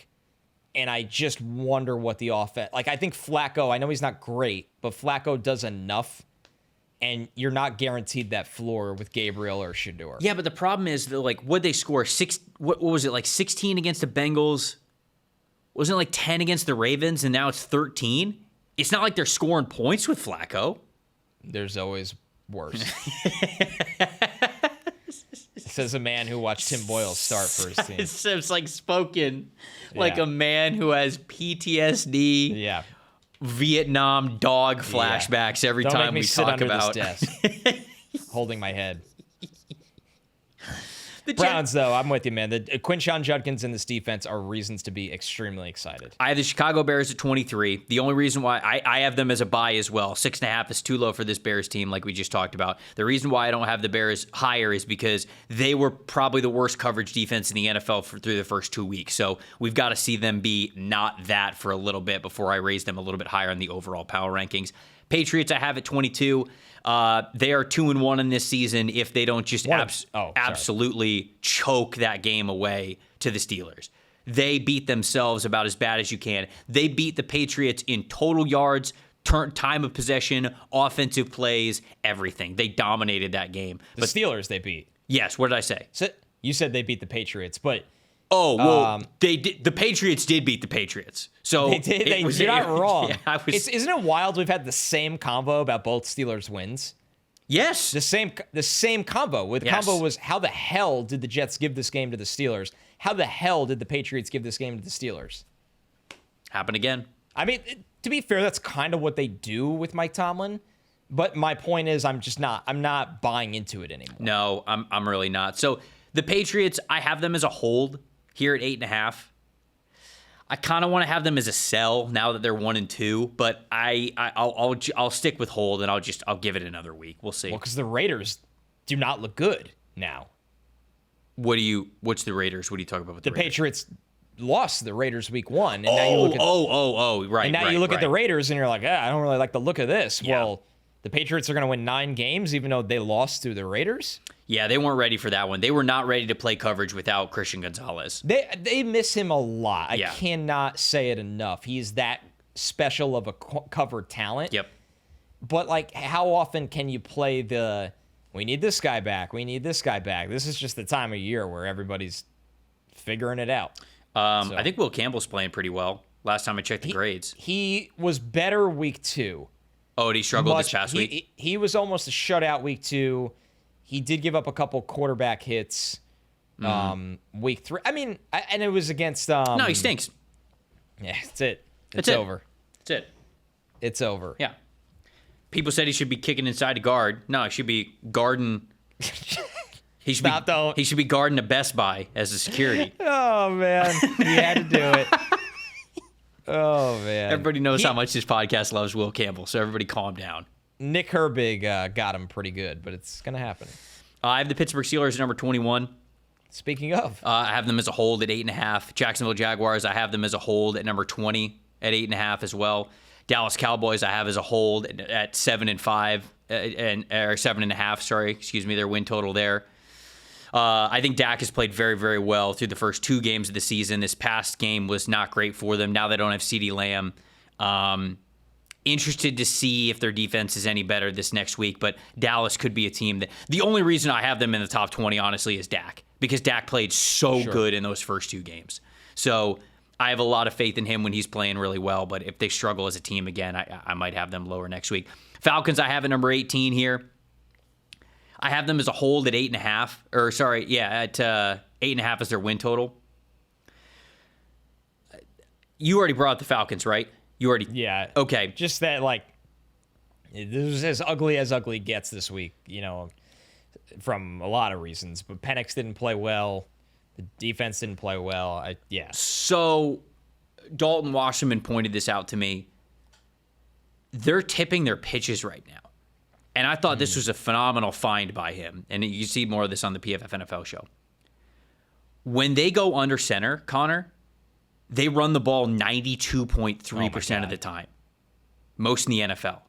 and I just wonder what the offense. Like, I think Flacco. I know he's not great, but Flacco does enough. And you're not guaranteed that floor with Gabriel or Shedeur. Yeah, but the problem is, what'd they score? What was it, like 16 against the Bengals? Wasn't it like 10 against the Ravens, and now it's 13? It's not like they're scoring points with Flacco. There's always worse. Says a man who watched Tim Boyle start for his team. It's like spoken like a man who has PTSD. Yeah. Vietnam dog flashbacks every time we talk about this desk, holding my head. The Browns, though, I'm with you, man. The Quinshon Judkins and this defense are reasons to be extremely excited. I have the Chicago Bears at 23. The only reason why I have them as a buy as well. 6.5 is too low for this Bears team, like we just talked about. The reason why I don't have the Bears higher is because they were probably the worst coverage defense in the NFL through the first 2 weeks. So we've got to see them be not that for a little bit before I raise them a little bit higher on the overall power rankings. Patriots I have at 22. They are 2-1 in this season if they don't just absolutely choke that game away to the Steelers. They beat themselves about as bad as you can. They beat the Patriots in total yards, time of possession, offensive plays, everything. They dominated that game. The Steelers they beat. Yes, what did I say? So, you said they beat the Patriots, but they did. The Patriots did beat the Patriots. So they did. You're not wrong. Yeah, Isn't it wild? We've had the same convo about both Steelers wins. Yes. The same combo. With Yes. combo was, how the hell did the Jets give this game to the Steelers? How the hell did the Patriots give this game to the Steelers? Happen again. I mean, to be fair, that's kind of what they do with Mike Tomlin. But my point is, I'm not buying into it anymore. No, I'm really not. So the Patriots, I have them as a hold here at 8.5. I kind of want to have them as a sell now that they're 1-2, but I'll stick with hold, and I'll give it another week. We'll see. Well, because the Raiders do not look good now. What's the Raiders? What are you talking about with the Raiders? Patriots lost to the Raiders week 1, and now you look at right. And now you look at the Raiders, and you're like, I don't really like the look of this. Yeah. Well, the Patriots are going to win 9 games, even though they lost to the Raiders. Yeah, they weren't ready for that one. They were not ready to play coverage without Christian Gonzalez. They miss him a lot. I Yeah. cannot say it enough. He's that special of a cover talent. Yep. But, like, how often can you play we need this guy back, we need this guy back? This is just the time of year where everybody's figuring it out. I think Will Campbell's playing pretty well. Last time I checked the grades. He was better week 2. Oh, did he struggle this past week? He was almost a shutout week 2. He did give up a couple quarterback hits week 3. I mean, and it was against... no, he stinks. Yeah, that's it. That's it. Over. That's it. It's over. Yeah. People said he should be kicking inside a guard. No, he should be guarding... He should be guarding a Best Buy as a security. Oh, man. He had to do it. Oh, man. Everybody knows how much this podcast loves Will Campbell, so everybody calm down. Nick Herbig got him pretty good, but it's going to happen. I have the Pittsburgh Steelers at number 21. Speaking of. I have them as a hold at 8.5. Jacksonville Jaguars, I have them as a hold at number 20 at 8.5 as well. Dallas Cowboys, I have as a hold at 7.5 or 7.5. Sorry, excuse me, their win total there. I think Dak has played very, very well through the first 2 games of the season. This past game was not great for them. Now they don't have CeeDee Lamb. Interested to see if their defense is any better this next week, but Dallas could be a team that... The only reason I have them in the top 20, honestly, is Dak, because Dak played so good in those first 2 games. So I have a lot of faith in him when he's playing really well, but if they struggle as a team again, I might have them lower next week. Falcons, I have at number 18 here. I have them as a hold at 8.5, or sorry, yeah, at 8.5 as their win total. You already brought up the Falcons, right? Yeah. Okay. Just that, like, this was as ugly gets this week, from a lot of reasons. But Penix didn't play well. The defense didn't play well. So Dalton Wasserman pointed this out to me. They're tipping their pitches right now. And I thought this was a phenomenal find by him. And you see more of this on the PFF NFL show. When they go under center, Connor, they run the ball 92.3% of the time. Most in the NFL.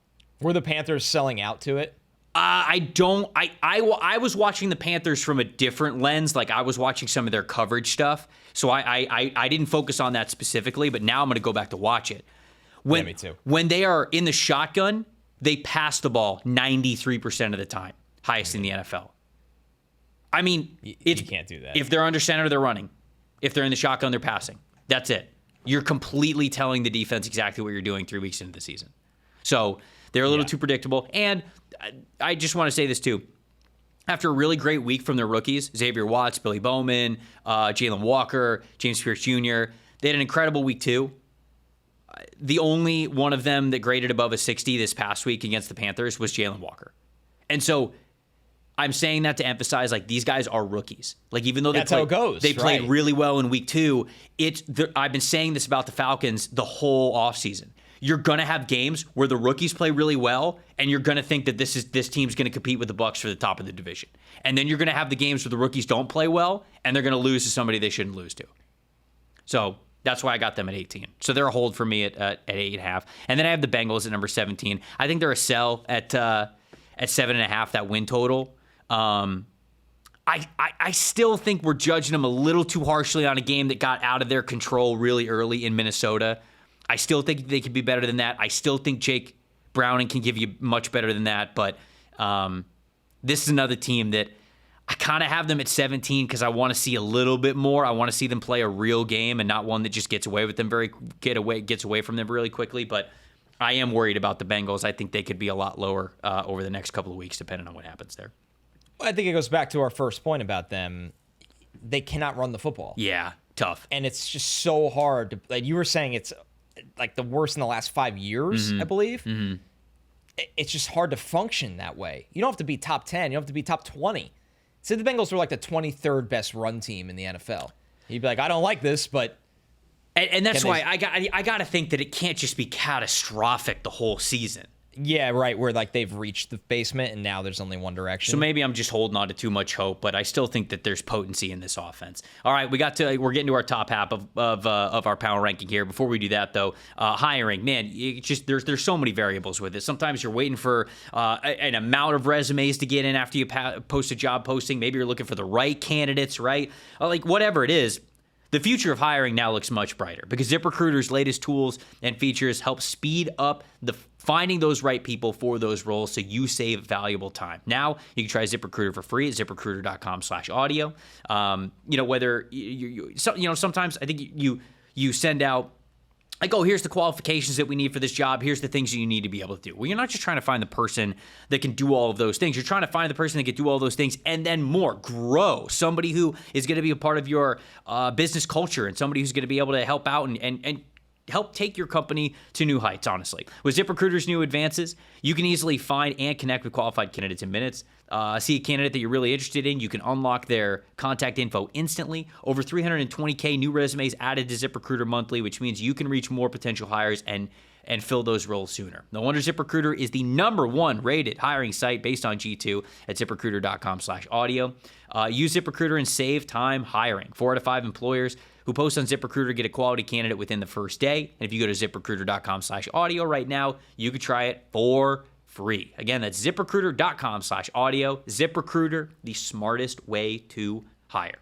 Were the Panthers selling out to it? I was watching the Panthers from a different lens. Like, I was watching some of their coverage stuff. So I didn't focus on that specifically, but now I'm going to go back to watch it. Me too. When they are in the shotgun, they pass the ball 93% of the time. Highest in the NFL. I mean, you can't do that. If they're under center, they're running. If they're in the shotgun, they're passing. That's it. You're completely telling the defense exactly what you're doing 3 weeks into the season. So they're a little too predictable. And I just want to say this too. After a really great week from their rookies, Xavier Watts, Billy Bowman, Jalen Walker, James Pierce Jr., they had an incredible week 2. The only one of them that graded above a 60 this past week against the Panthers was Jalen Walker. And so I'm saying that to emphasize, like, these guys are rookies. Like, even though that's how it goes. They played really well in week 2. I've been saying this about the Falcons the whole offseason. You're going to have games where the rookies play really well, and you're going to think that this team's going to compete with the Bucs for the top of the division. And then you're going to have the games where the rookies don't play well, and they're going to lose to somebody they shouldn't lose to. So that's why I got them at 18. So they're a hold for me at 8.5. And then I have the Bengals at number 17. I think they're a sell at 7.5, that win total. I still think we're judging them a little too harshly on a game that got out of their control really early in Minnesota. I still think they could be better than that. I still think Jake Browning can give you much better than that. But this is another team that I kind of have them at 17 because I want to see a little bit more. I want to see them play a real game and not one that just gets away from them really quickly. But I am worried about the Bengals. I think they could be a lot lower over the next couple of weeks, depending on what happens there. I think it goes back to our first point about them. They cannot run the football. Yeah, tough. And it's just so hard to, like you were saying, it's like the worst in the last 5 years, I believe. It's just hard to function that way. You don't have to be top 10. You don't have to be top 20. Say the Bengals were like the 23rd best run team in the NFL. You'd be like, I don't like this, but... And that's why I got to think that it can't just be catastrophic the whole season. Yeah, right, where like they've reached the basement and now there's only one direction. So maybe I'm just holding on to too much hope, but I still think that there's potency in this offense. All right, we're getting to our top half of our power ranking here. Before we do that, though, hiring, man, there's so many variables with it. Sometimes you're waiting for an amount of resumes to get in after you post a job posting. Maybe you're looking for the right candidates, right? Like whatever it is. The future of hiring now looks much brighter because ZipRecruiter's latest tools and features help speed up the finding those right people for those roles so you save valuable time. Now, you can try ZipRecruiter for free at ZipRecruiter.com/audio. Whether sometimes I think you send out like, oh, here's the qualifications that we need for this job. Here's the things that you need to be able to do. Well, you're not just trying to find the person that can do all of those things. You're trying to find the person that can do all those things and then more. Grow. Somebody who is going to be a part of your business culture and somebody who's going to be able to help out and help take your company to new heights, honestly. With ZipRecruiter's new advances, you can easily find and connect with qualified candidates in minutes. See a candidate that you're really interested in, you can unlock their contact info instantly. Over 320K new resumes added to ZipRecruiter monthly, which means you can reach more potential hires and fill those roles sooner. No wonder ZipRecruiter is the #1 rated hiring site based on G2 at ZipRecruiter.com/audio. Use ZipRecruiter and save time hiring. 4 out of 5 employers who post on ZipRecruiter get a quality candidate within the first day. And if you go to ZipRecruiter.com/audio right now, you can try it for free. Again, that's ZipRecruiter.com/audio. ZipRecruiter, the smartest way to hire.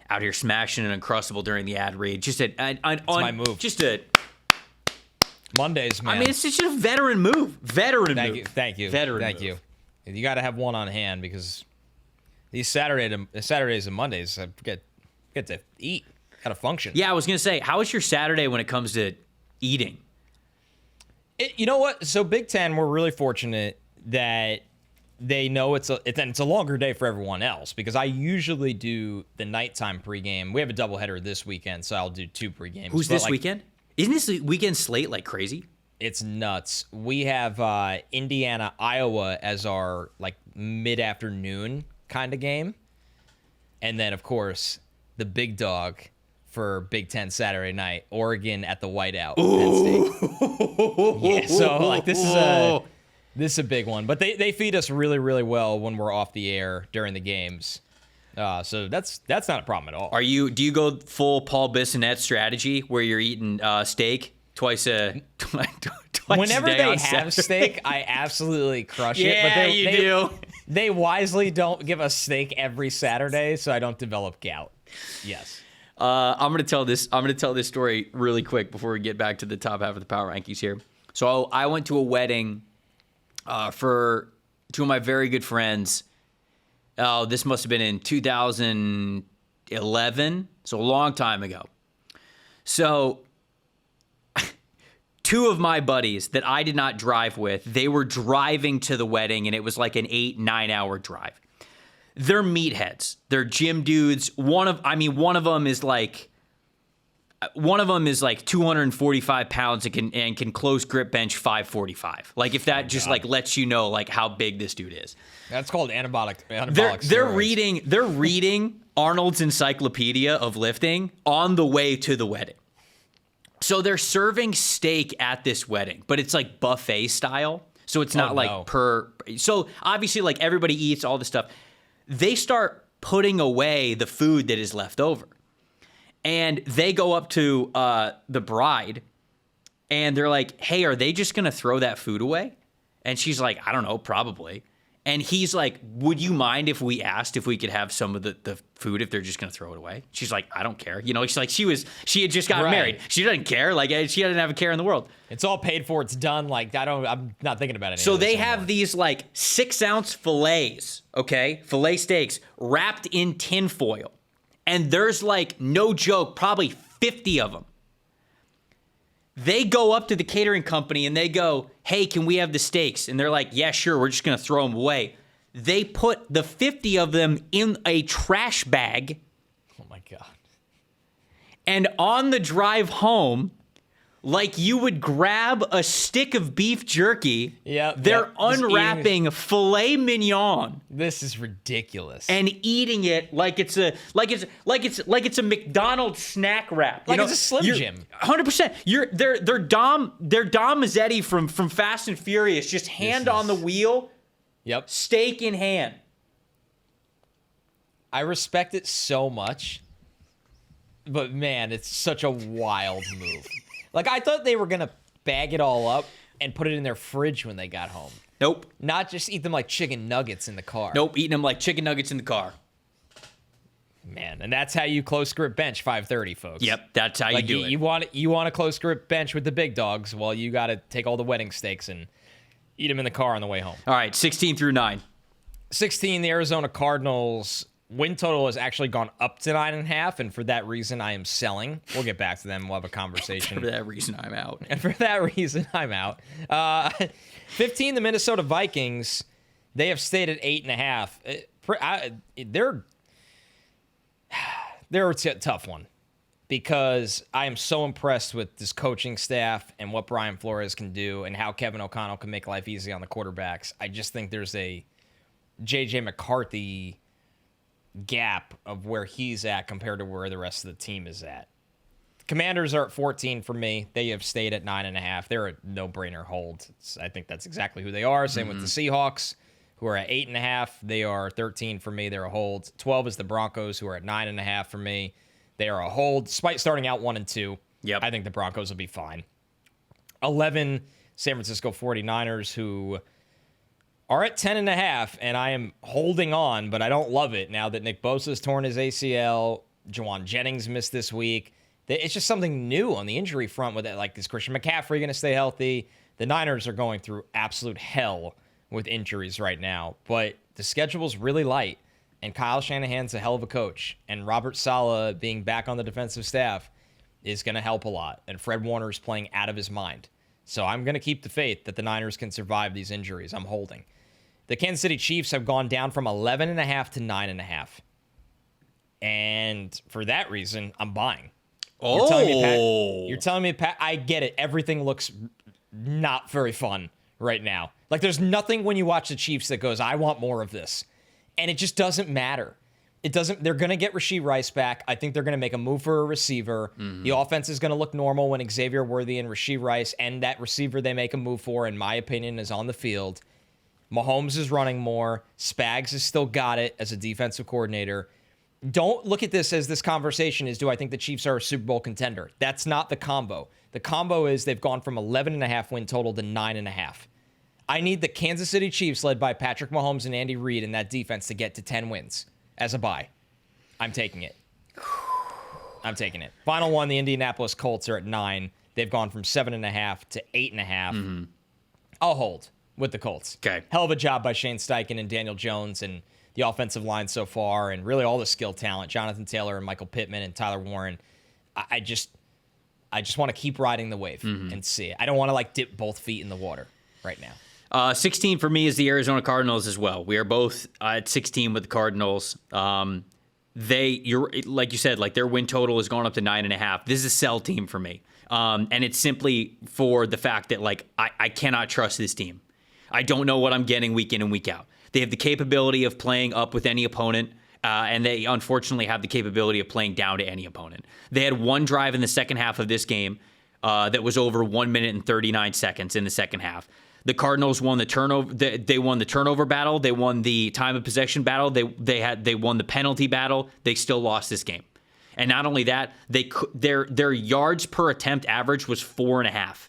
Out here smashing an Uncrustable during the ad read. Just my move. Just a Mondays, man. I mean, it's just a veteran move. Thank you. Veteran Thank move. you. You got to have one on hand because these Saturdays and Mondays, I get to eat, got to function. Yeah, I was gonna say, how is your Saturday when it comes to eating? You know what? So Big Ten, we're really fortunate that they know it's a longer day for everyone else because I usually do the nighttime pregame. We have a doubleheader this weekend, so I'll do 2 pregames. Who's this weekend? Isn't this weekend slate like crazy? It's nuts. We have Indiana, Iowa as our like mid-afternoon kind of game. And then, of course, the big dog for Big Ten Saturday night, Oregon at the Whiteout. Penn State. Yeah, so like this is a big one. But they feed us really, really well when we're off the air during the games. So that's not a problem at all. Do you go full Paul Bissonnette strategy where you're eating steak twice Whenever a day they on have Saturday? steak, I absolutely crush it. Yeah, But you do. They wisely don't give us steak every Saturday, so I don't develop gout. Yes. I'm gonna tell this story really quick before we get back to the top half of the power rankings here. So I went to a wedding for 2 of my very good friends. Oh, this must have been in 2011, so a long time ago. So 2 of my buddies that I did not drive with, they were driving to the wedding, and it was like an 8-9 hour drive. They're meatheads. They're gym dudes. One of them is like 245 pounds and can close grip bench 545. Like if that just like lets you know like how big this dude is. That's called anabolic They're reading Arnold's Encyclopedia of Lifting on the way to the wedding. So they're serving steak at this wedding, but it's like buffet style. So it's not per. So obviously like everybody eats all this stuff. They start putting away the food that is left over. And they go up to the bride and they're like, hey, are they just going to throw that food away? And she's like, I don't know, probably. And he's like, would you mind if we asked if we could have some of the food if they're just going to throw it away? She's like, I don't care. You know, she's like, she had just gotten married. She doesn't care. Like she doesn't have a care in the world. It's all paid for. It's done. Like I'm not thinking about it. So they have these like 6-ounce fillets, okay? Filet steaks wrapped in tin foil. And there's like, no joke, probably 50 of them. They go up to the catering company and they go, hey, can we have the steaks? And they're like, yeah, sure. We're just going to throw them away. They put the 50 of them in a trash bag. Oh, my God. And on the drive home, like you would grab a stick of beef jerky, they're unwrapping filet mignon. This is ridiculous. And eating it like it's a McDonald's snack wrap. Like it's a Slim Jim. 100%. They're Dom Mazzetti from Fast and Furious, just hand on the wheel. Yep. Steak in hand. I respect it so much. But man, it's such a wild move. Like, I thought they were going to bag it all up and put it in their fridge when they got home. Nope. Not just eat them like chicken nuggets in the car. Nope, eating them like chicken nuggets in the car. Man, and that's how you close grip bench 530, folks. Yep, that's how you do it. You want to close grip bench with the big dogs, well, you got to take all the wedding steaks and eat them in the car on the way home. All right, 16 through 9. 16, the Arizona Cardinals win total has actually gone up to 9.5, and for that reason, I am selling. We'll get back to them. We'll have a conversation. For that reason, I'm out. And for that reason, I'm out. 15, the Minnesota Vikings, they have stayed at 8.5. They're a tough one because I am so impressed with this coaching staff and what Brian Flores can do and how Kevin O'Connell can make life easy on the quarterbacks. I just think there's a J.J. McCarthy gap of where he's at compared to where the rest of the team is at. Commanders are at 14 for me. They have stayed at 9.5. They're a no-brainer hold. I think that's exactly who they are. Same with the Seahawks, who are at 8.5. They are 13 for me. They're a hold. 12 is the Broncos, who are at 9.5 for me. They are a hold, despite starting out 1-2. Yep. I think the Broncos will be fine. 11, San Francisco 49ers, who are at 10.5, and I am holding on, but I don't love it now that Nick Bosa's torn his ACL. Jawan Jennings missed this week. It's just something new on the injury front with it. Like, is Christian McCaffrey going to stay healthy? The Niners are going through absolute hell with injuries right now, but the schedule's really light, and Kyle Shanahan's a hell of a coach, and Robert Saleh being back on the defensive staff is going to help a lot, and Fred Warner's playing out of his mind. So I'm going to keep the faith that the Niners can survive these injuries. I'm holding. The Kansas City Chiefs have gone down from 11.5 to 9.5. And for that reason, I'm buying. Oh. You're telling me, Pat, I get it. Everything looks not very fun right now. Like, there's nothing when you watch the Chiefs that goes, I want more of this. And it just doesn't matter. They're going to get Rashee Rice back. I think they're going to make a move for a receiver. Mm-hmm. The offense is going to look normal when Xavier Worthy and Rashee Rice and that receiver they make a move for, in my opinion, is on the field. Mahomes is running more. Spags has still got it as a defensive coordinator. Don't look at this as this conversation is, do I think the Chiefs are a Super Bowl contender? That's not the combo. The combo is they've gone from 11.5 win total to 9.5. I need the Kansas City Chiefs, led by Patrick Mahomes and Andy Reid, in that defense to get to 10 wins as a buy. I'm taking it. I'm taking it. Final one, the Indianapolis Colts are at 9. They've gone from 7.5 to 8.5. Mm-hmm. I'll hold with the Colts. Okay. Hell of a job by Shane Steichen and Daniel Jones and the offensive line so far, and really all the skill talent, Jonathan Taylor and Michael Pittman and Tyler Warren. I just want to keep riding the wave and see. I don't want to dip both feet in the water right now. 16 for me is the Arizona Cardinals as well. We are both at 16 with the Cardinals. You're like you said, their win total has gone up to 9.5. This is a sell team for me. And it's simply for the fact that I cannot trust this team. I don't know what I'm getting week in and week out. They have the capability of playing up with any opponent, and they unfortunately have the capability of playing down to any opponent. They had one drive in the second half of this game that was over 1 minute and 39 seconds in the second half. The Cardinals won the turnover. They won the turnover battle. They won the time of possession battle. They won the penalty battle. They still lost this game. And not only that, their yards per attempt average was 4.5.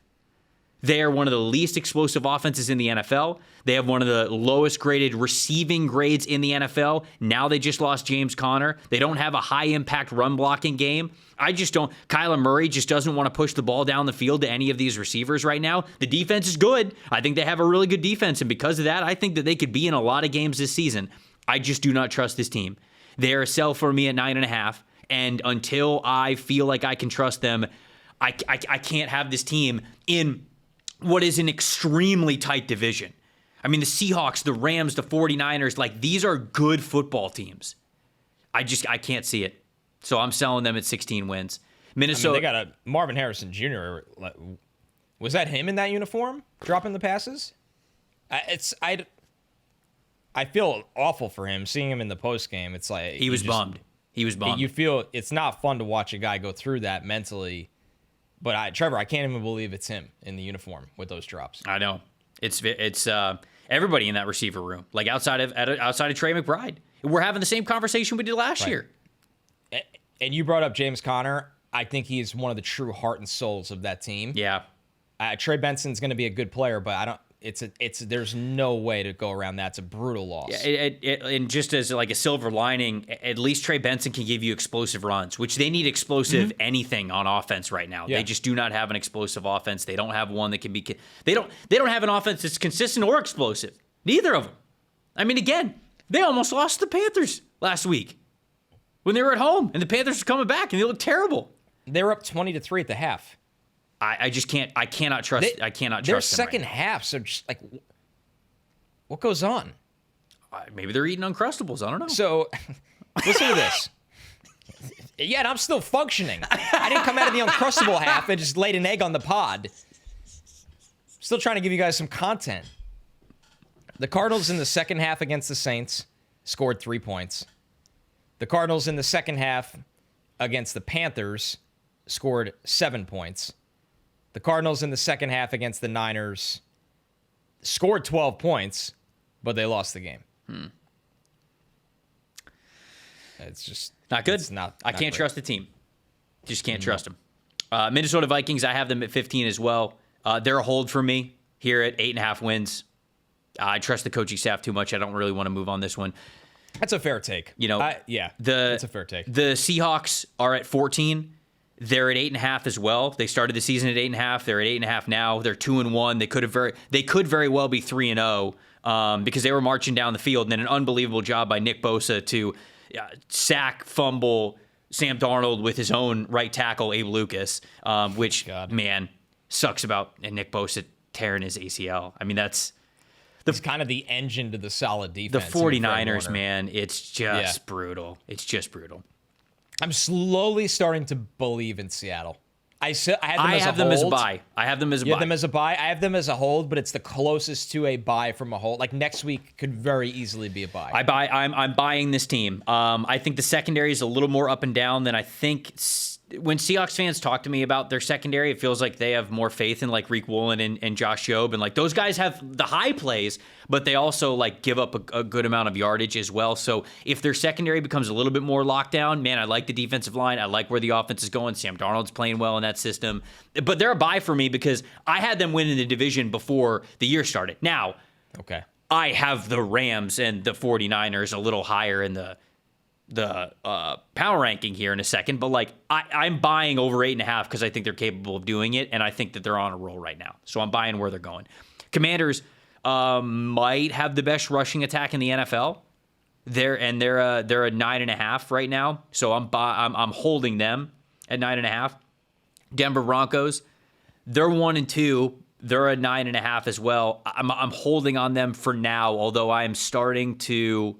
They are one of the least explosive offenses in the NFL. They have one of the lowest graded receiving grades in the NFL. Now they just lost James Conner. They don't have a high impact run blocking game. Kyler Murray just doesn't want to push the ball down the field to any of these receivers right now. The defense is good. I think they have a really good defense. And because of that, I think that they could be in a lot of games this season. I just do not trust this team. They are a sell for me at 9.5. And until I feel like I can trust them, I can't have this team in what is an extremely tight division. I mean, the Seahawks, the Rams, the 49ers, like, these are good football teams. I can't see it. So I'm selling them at 16 wins. Minnesota. They got a Marvin Harrison Jr. Was that him in that uniform dropping the passes? I feel awful for him seeing him in the post game. It's like he was bummed. He was bummed. You feel it's not fun to watch a guy go through that mentally. But Trevor, I can't even believe it's him in the uniform with those drops. I know. It's everybody in that receiver room, like outside of Trey McBride. We're having the same conversation we did last year. And you brought up James Conner. I think he's one of the true heart and souls of that team. Yeah. Trey Benson's going to be a good player, but I don't. There's no way to go around that. It's a brutal loss. Yeah, and just as like a silver lining, at least Trey Benson can give you explosive runs, which they need explosive anything on offense right now. Yeah. They just do not have an explosive offense. They don't have one that can be. They don't have an offense that's consistent or explosive. Neither of them. I mean, again, they almost lost the Panthers last week when they were at home, and the Panthers are coming back, and they look terrible. They were up 20-3 at the half. I just can't. I cannot trust. I cannot trust their them second halves are just like, what goes on? Maybe they're eating Uncrustables. I don't know. So, listen to this. Yeah, and I'm still functioning. I didn't come out of the Uncrustable half and just laid an egg on the pod. Still trying to give you guys some content. The Cardinals in the second half against the Saints scored 3 points. The Cardinals in the second half against the Panthers scored 7 points. The Cardinals in the second half against the Niners scored 12 points, but they lost the game. It's just not good. I can't great. trust the team. Just can't trust them. Minnesota Vikings, I have them at 15 as well. They're a hold for me here at 8.5 wins. I trust the coaching staff too much. I don't really want to move on this one. That's a fair take. That's a fair take. The Seahawks are at 14. They're at 8.5 as well. They started the season at 8.5. They're at 8.5 now. They're 2-1. They could very well be 3-0 because they were marching down the field, and then an unbelievable job by Nick Bosa to sack, fumble Sam Darnold with his own right tackle, Abe Lucas, which man sucks about Nick Bosa tearing his ACL. I mean, that's it's kind of the engine to the solid defense. The 49ers, man, it's just brutal. It's just brutal. I'm slowly starting to believe in Seattle. I have them as a buy. I have them as a buy. You have them as a buy? I have them as a hold, but it's the closest to a buy from a hold. Like next week could very easily be a buy. I'm buying this team. I think the secondary is a little more up and down than I think. When Seahawks fans talk to me about their secondary, it feels like they have more faith in like Reek Woolen and Josh Jobe, and like those guys have the high plays, but they also like give up a good amount of yardage as well. So if their secondary becomes a little bit more locked down, man, I like the defensive line. I like where the offense is going. Sam Darnold's playing well in that system, but they're a buy for me because I had them winning the division before the year started. Now, okay, I have the Rams and the 49ers a little higher in the power ranking here in a second, but like I'm buying over 8.5 because I think they're capable of doing it, and I think that they're on a roll right now. So I'm buying where they're going. Commanders might have the best rushing attack in the NFL. They're a 9.5 right now, so I'm holding them at 9.5. Denver Broncos, they're 1-2. They're a 9.5 as well. I'm holding on them for now, although I'm starting to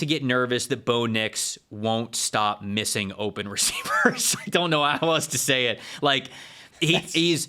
get nervous that Bo Nix won't stop missing open receivers. I don't know how else to say it. Like he is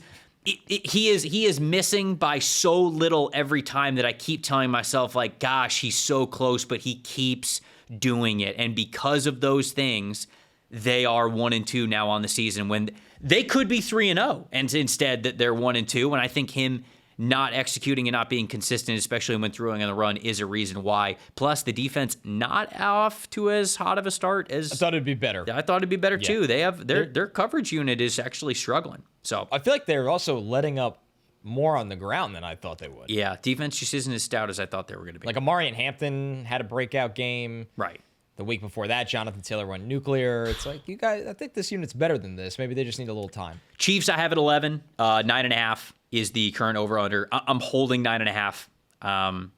missing by so little every time that I keep telling myself like, gosh, he's so close, but he keeps doing it. And because of those things, they are 1-2 now on the season when they could be 3-0, and instead that they're 1-2. And I think him not executing and not being consistent, especially when throwing on the run, is a reason why. Plus, the defense not off to as hot of a start as I thought it'd be better. I thought it'd be better too. They have their coverage unit is actually struggling. So I feel like they're also letting up more on the ground than I thought they would. Yeah, defense just isn't as stout as I thought they were going to be. Like Amari and Hampton had a breakout game. Right. The week before that, Jonathan Taylor went nuclear. It's like, you guys, I think this unit's better than this. Maybe they just need a little time. Chiefs, I have at 11. 9.5 is the current over-under. I'm holding 9.5.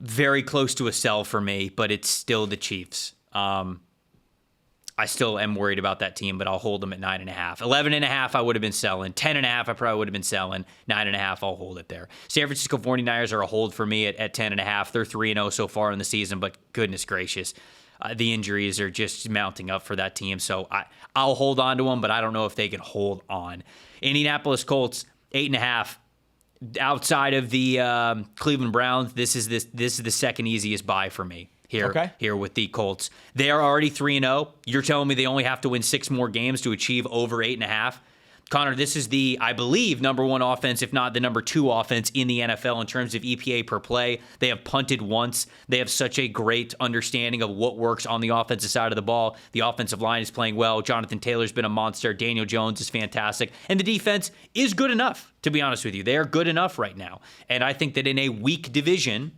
Very close to a sell for me, but it's still the Chiefs. I I still am worried about that team, but I'll hold them at 9.5. 11.5, I would have been selling. 10.5, I probably would have been selling. 9.5, I'll hold it there. San Francisco 49ers are a hold for me at 10.5. They're 3-0 so far in the season, but goodness gracious, the injuries are just mounting up for that team. So I'll hold on to them, but I don't know if they can hold on. Indianapolis Colts, 8.5. Outside of the Cleveland Browns, this is the second easiest buy for me. Here with the Colts. They are already 3-0. You're telling me they only have to win 6 more games to achieve over 8.5? Connor, this is the, I believe, number 1 offense, if not the number 2 offense in the NFL in terms of EPA per play. They have punted once. They have such a great understanding of what works on the offensive side of the ball. The offensive line is playing well. Jonathan Taylor's been a monster. Daniel Jones is fantastic. And the defense is good enough, to be honest with you. They are good enough right now. And I think that in a weak division,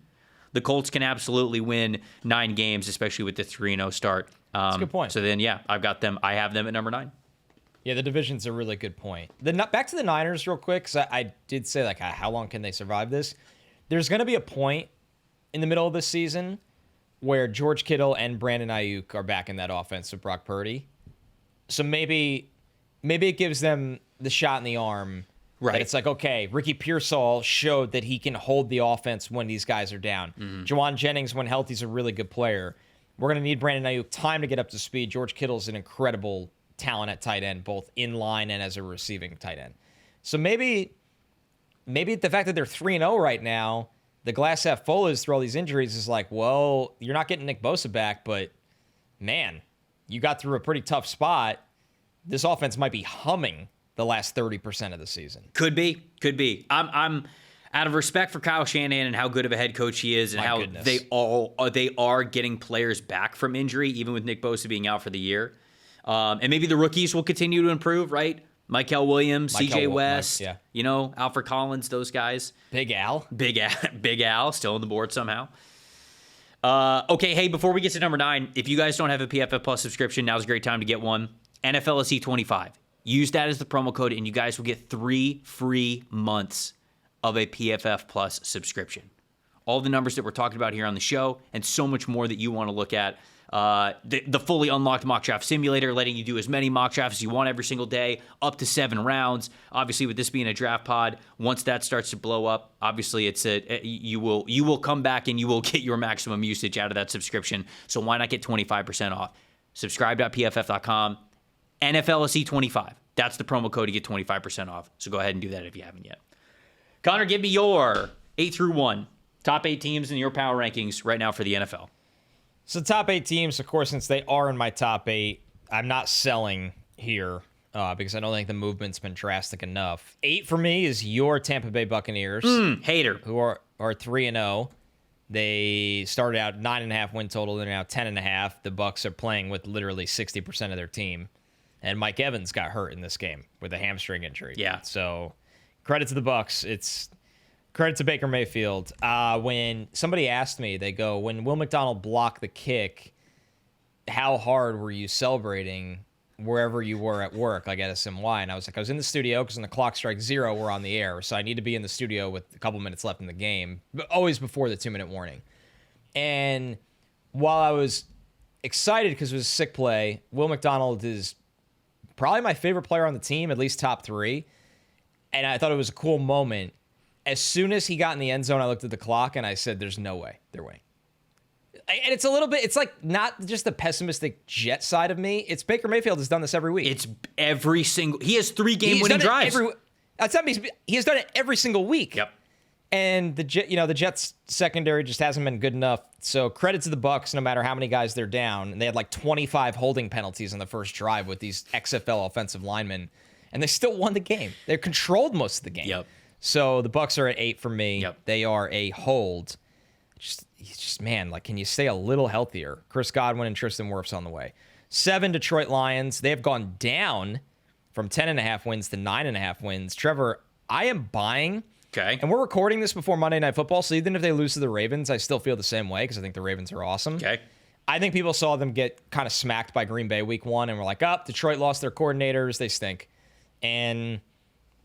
the Colts can absolutely win 9 games, especially with the 3-0 start. That's a good point. So then, yeah, I've got them. I have them at number 9. Yeah, the division's a really good point. Back to the Niners real quick, because I did say, like, how long can they survive this? There's going to be a point in the middle of this season where George Kittle and Brandon Ayuk are back in that offense with Brock Purdy. So maybe it gives them the shot in the arm. Right. That it's like, okay, Ricky Pearsall showed that he can hold the offense when these guys are down. Juwan Jennings, when healthy, is a really good player. We're going to need Brandon Ayuk time to get up to speed. George Kittle's an incredible talent at tight end, both in line and as a receiving tight end. So maybe the fact that they're 3-0 right now, the glass half full is through all these injuries is like, well, you're not getting Nick Bosa back, but man, you got through a pretty tough spot. This offense might be humming the last 30% of the season. Could be. I'm out of respect for Kyle Shanahan and how good of a head coach he is, and how they are getting players back from injury, even with Nick Bosa being out for the year. And maybe the rookies will continue to improve, right? Michael Williams, CJ West, Alfred Collins, those guys. Big Al, still on the board somehow. Okay, hey, before we get to number 9, if you guys don't have a PFF Plus subscription, now's a great time to get one. NFLSE 25. Use that as the promo code, and you guys will get 3 free months of a PFF Plus subscription. All the numbers that we're talking about here on the show, and so much more that you want to look at. The fully unlocked mock draft simulator, letting you do as many mock drafts as you want every single day, up to 7 rounds. Obviously, with this being a draft pod, once that starts to blow up, obviously you will come back and you will get your maximum usage out of that subscription. So why not get 25% off? Subscribe.pff.com. NFLSE 25. That's the promo code to get 25% off. So go ahead and do that if you haven't yet. Connor, give me your 8 through 1 top 8 teams in your power rankings right now for the NFL. So top 8 teams, of course, since they are in my top 8, I'm not selling here because I don't think the movement's been drastic enough. 8 for me is your Tampa Bay Buccaneers. Hater. Who are 3-0. They started out 9.5 win total. They're now 10.5. The Bucs are playing with literally 60% of their team. And Mike Evans got hurt in this game with a hamstring injury. Yeah. So credit to the Bucs. It's credit to Baker Mayfield. When somebody asked me, they go, when Will McDonald blocked the kick, how hard were you celebrating wherever you were at work, like at SMY? And I was like, I was in the studio because when the clock strikes 0, we're on the air. So I need to be in the studio with a couple minutes left in the game, but always before the 2-minute warning. And while I was excited because it was a sick play, Will McDonald is probably my favorite player on the team, at least top 3. And I thought it was a cool moment. As soon as he got in the end zone, I looked at the clock and I said, there's no way they're winning. And it's a little bit, it's like not just the pessimistic Jet side of me. It's Baker Mayfield has done this every week. It's every single, he has 3 game-winning drives. He has done it every single week. Yep. And the Jets secondary just hasn't been good enough. So credit to the Bucs, no matter how many guys they're down. And they had like 25 holding penalties in the first drive with these XFL offensive linemen, and they still won the game. They controlled most of the game. Yep. So the Bucs are at 8 for me. Yep. They are a hold. Just man, like, can you stay a little healthier? Chris Godwin and Tristan Wirfs on the way. 7 Detroit Lions. They have gone down from 10.5 wins to 9.5 wins. Trevor, I am buying. Okay. And we're recording this before Monday Night Football, so even if they lose to the Ravens, I still feel the same way because I think the Ravens are awesome. Okay. I think people saw them get kind of smacked by Green Bay week 1 and were like, Detroit lost their coordinators. They stink. And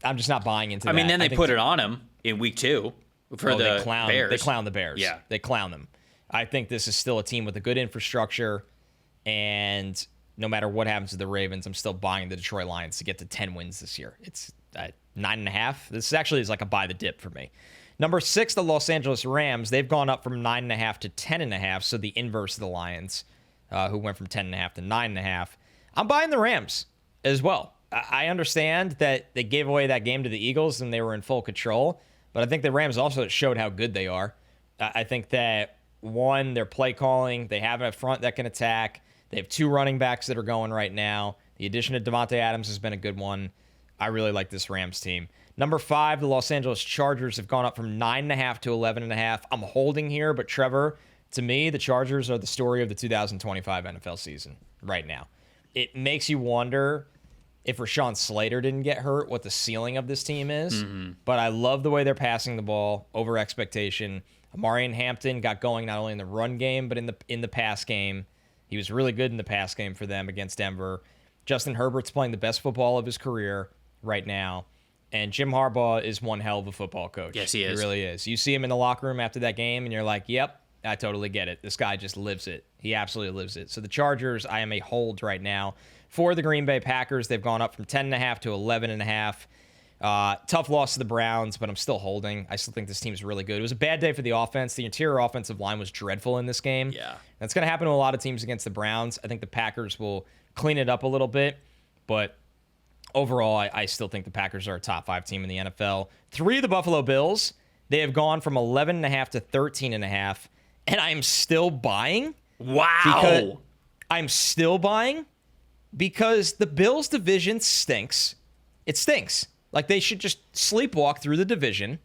I'm just not buying into that. I mean, then they put it on them in week 2 for the Bears. They clown the Bears. Yeah. They clown them. I think this is still a team with a good infrastructure, and no matter what happens to the Ravens, I'm still buying the Detroit Lions to get to 10 wins this year. It's 9.5. This actually is like a buy the dip for me. Number 6, the Los Angeles Rams. They've gone up from 9.5 to 10.5, so the inverse of the Lions, who went from 10.5 to 9.5. I'm buying the Rams as well. I understand that they gave away that game to the Eagles and they were in full control, but I think the Rams also showed how good they are. I think that, one, their play calling, they have a front that can attack. They have 2 running backs that are going right now. The addition of Devontae Adams has been a good one. I really like this Rams team. Number 5, the Los Angeles Chargers have gone up from 9.5 to 11.5. I'm holding here, but Trevor, to me, the Chargers are the story of the 2025 NFL season right now. It makes you wonder if Rashawn Slater didn't get hurt, what the ceiling of this team is. But I love the way they're passing the ball over expectation. Amarian Hampton got going not only in the run game, but in the pass game. He was really good in the pass game for them against Denver. Justin Herbert's playing the best football of his career right now. And Jim Harbaugh is one hell of a football coach. Yes, he is. He really is. You see him in the locker room after that game, and you're like, yep, I totally get it. This guy just lives it. He absolutely lives it. So the Chargers, I am a hold right now. For the Green Bay Packers, they've gone up from 10.5 to 11.5. Tough loss to the Browns, but I'm still holding. I still think this team's really good. It was a bad day for the offense. The interior offensive line was dreadful in this game. Yeah. That's going to happen to a lot of teams against the Browns. I think the Packers will clean it up a little bit, but overall, I still think the Packers are a top 5 team in the NFL. 3 of the Buffalo Bills, they have gone from 11.5 to 13.5, and I'm still buying. Wow. I'm still buying because the Bills division stinks. It stinks. Like, they should just sleepwalk through the division,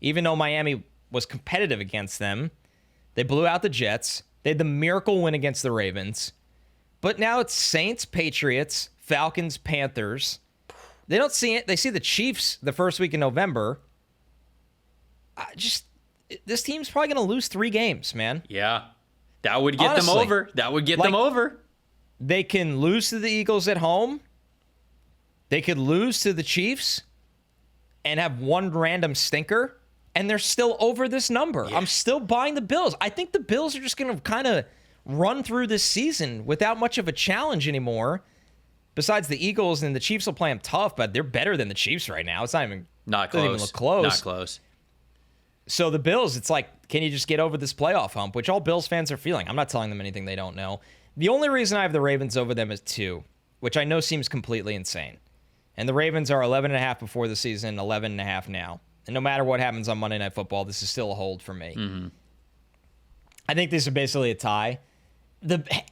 even though Miami was competitive against them. They blew out the Jets. They had the miracle win against the Ravens. But now it's Saints, Patriots, Falcons, Panthers. They don't see it. They see the Chiefs the first week in November. This team's probably going to lose 3 games, man. Yeah. That would get Honestly, them over. That would get them over. They can lose to the Eagles at home. They could lose to the Chiefs and have one random stinker, and they're still over this number. Yeah. I'm still buying the Bills. I think the Bills are just going to kind of run through this season without much of a challenge anymore. Besides the Eagles, and the Chiefs will play them tough, but they're better than the Chiefs right now. It's not even close. Doesn't even look close. Not close. So the Bills, it's like, can you just get over this playoff hump, which all Bills fans are feeling. I'm not telling them anything they don't know. The only reason I have the Ravens over them is 2, which I know seems completely insane. And the Ravens are 11.5 before the season, 11.5 now. And no matter what happens on Monday Night Football, this is still a hold for me. Mm-hmm. I think this is basically a tie.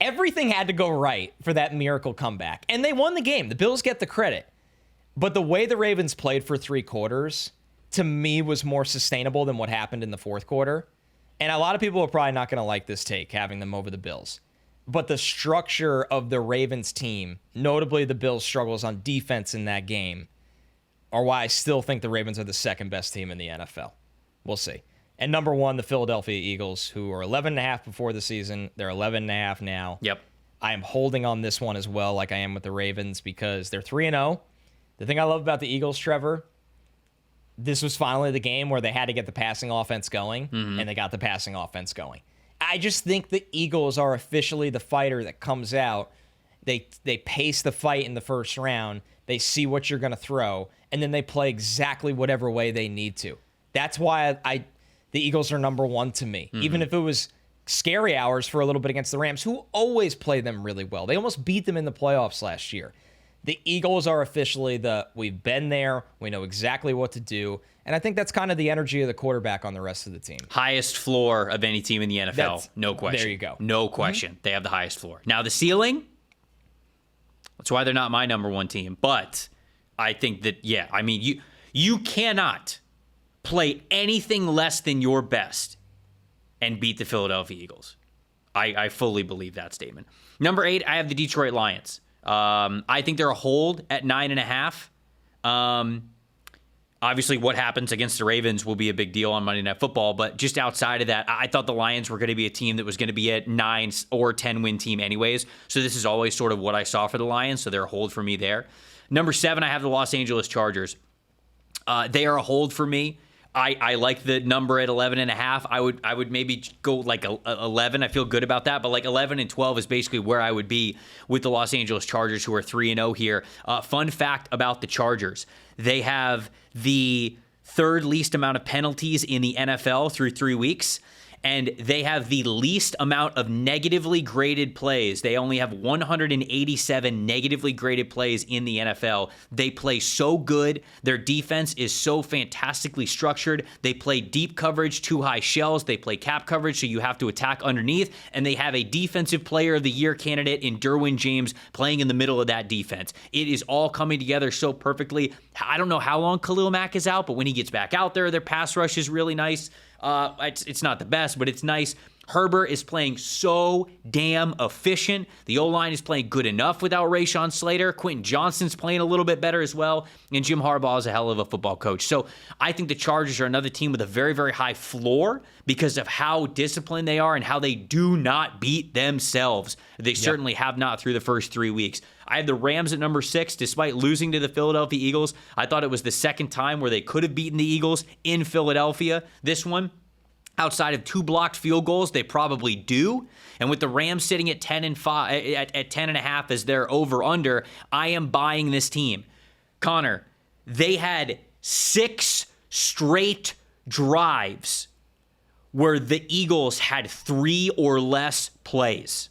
Everything had to go right for that miracle comeback. And they won the game. The Bills get the credit. But the way the Ravens played for 3 quarters, to me, was more sustainable than what happened in the 4th quarter. And a lot of people are probably not going to like this take, having them over the Bills. But the structure of the Ravens team, notably the Bills' struggles on defense in that game, are why I still think the Ravens are the 2nd best team in the NFL. We'll see. And number 1, the Philadelphia Eagles, who are 11.5 before the season. They're 11.5 now. Yep. I am holding on this one as well, like I am with the Ravens, because they're 3-0. The thing I love about the Eagles, Trevor, this was finally the game where they had to get the passing offense going, and they got the passing offense going. I just think the Eagles are officially the fighter that comes out. They pace the fight in the first round. They see what you're going to throw, and then they play exactly whatever way they need to. That's why the Eagles are number 1 to me. Even if it was scary hours for a little bit against the Rams, who always play them really well. They almost beat them in the playoffs last year. The Eagles are officially we've been there, we know exactly what to do, and I think that's kind of the energy of the quarterback on the rest of the team. Highest floor of any team in the NFL, no question. There you go. No question. They have the highest floor. Now, the ceiling, that's why they're not my number 1 team, but I think that, yeah, I mean, you cannot play anything less than your best and beat the Philadelphia Eagles. I fully believe that statement. Number 8, I have the Detroit Lions. I think they're a hold at 9.5. Obviously, what happens against the Ravens will be a big deal on Monday Night Football, but just outside of that, I thought the Lions were going to be a team that was going to be a 9 or 10 win team anyways. So this is always sort of what I saw for the Lions, so they're a hold for me there. Number 7, I have the Los Angeles Chargers. They are a hold for me. I like the number at 11.5. I would maybe go like 11. I feel good about that, but like 11 and 12 is basically where I would be with the Los Angeles Chargers, who are 3-0 here. Fun fact about the Chargers: they have the third least amount of penalties in the NFL through 3 weeks. And they have the least amount of negatively graded plays. They only have 187 negatively graded plays in the NFL. They play so good. Their defense is so fantastically structured. They play deep coverage, too high shells. They play cap coverage, so you have to attack underneath. And they have a Defensive Player of the Year candidate in Derwin James playing in the middle of that defense. It is all coming together so perfectly. I don't know how long Khalil Mack is out, but when he gets back out there, their pass rush is really nice. It's not the best, but it's nice. Herbert is playing so damn efficient. The O-line is playing good enough without Rashawn Slater. Quentin Johnston's playing a little bit better as well. And Jim Harbaugh is a hell of a football coach. So I think the Chargers are another team with a very, very high floor because of how disciplined they are and how they do not beat themselves. They certainly have not through the first 3 weeks. I have the Rams at number 6, despite losing to the Philadelphia Eagles. I thought it was the second time where they could have beaten the Eagles in Philadelphia. This one, outside of 2 blocked field goals, they probably do. And with the Rams sitting at 10.5 at 10.5 as their over/under, I am buying this team. Connor, they had 6 straight drives where the Eagles had 3 or less plays.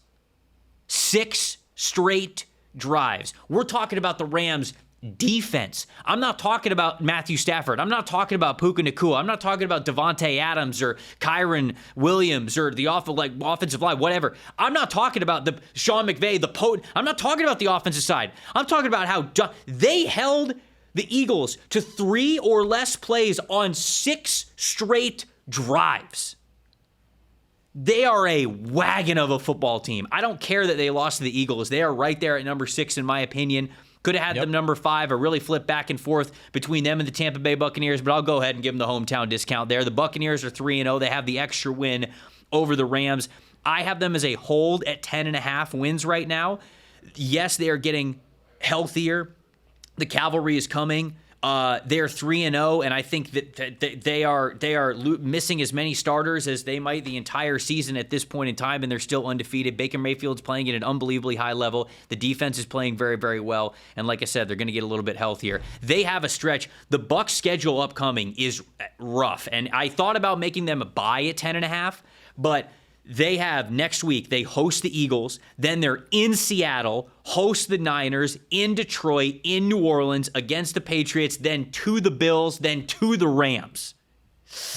6 straight drives. We're talking about the Rams defense. I'm not talking about Matthew Stafford. I'm not talking about Puka Nacua. I'm not talking about Devontae Adams or Kyron Williams or the offensive line, whatever. I'm not talking about the Sean McVay, the potent. I'm not talking about the offensive side. I'm talking about how they held the Eagles to 3 or less plays on 6 straight drives. They are a wagon of a football team. I don't care that they lost to the Eagles. They are right there at number 6, in my opinion. Could have had them number 5 or really flip back and forth between them and the Tampa Bay Buccaneers, but I'll go ahead and give them the hometown discount there. The Buccaneers are 3-0. They have the extra win over the Rams. I have them as a hold at 10.5 wins right now. Yes, they are getting healthier. The cavalry is coming. They're 3-0, and I think that they are missing as many starters as they might the entire season at this point in time, and they're still undefeated. Baker Mayfield's playing at an unbelievably high level. The defense is playing very, very well, and like I said, they're going to get a little bit healthier. They have a stretch. The Bucs' schedule upcoming is rough, and I thought about making them a buy at 10.5, but they have next week, they host the Eagles, then they're in Seattle, host the Niners, in Detroit, in New Orleans, against the Patriots, then to the Bills, then to the Rams.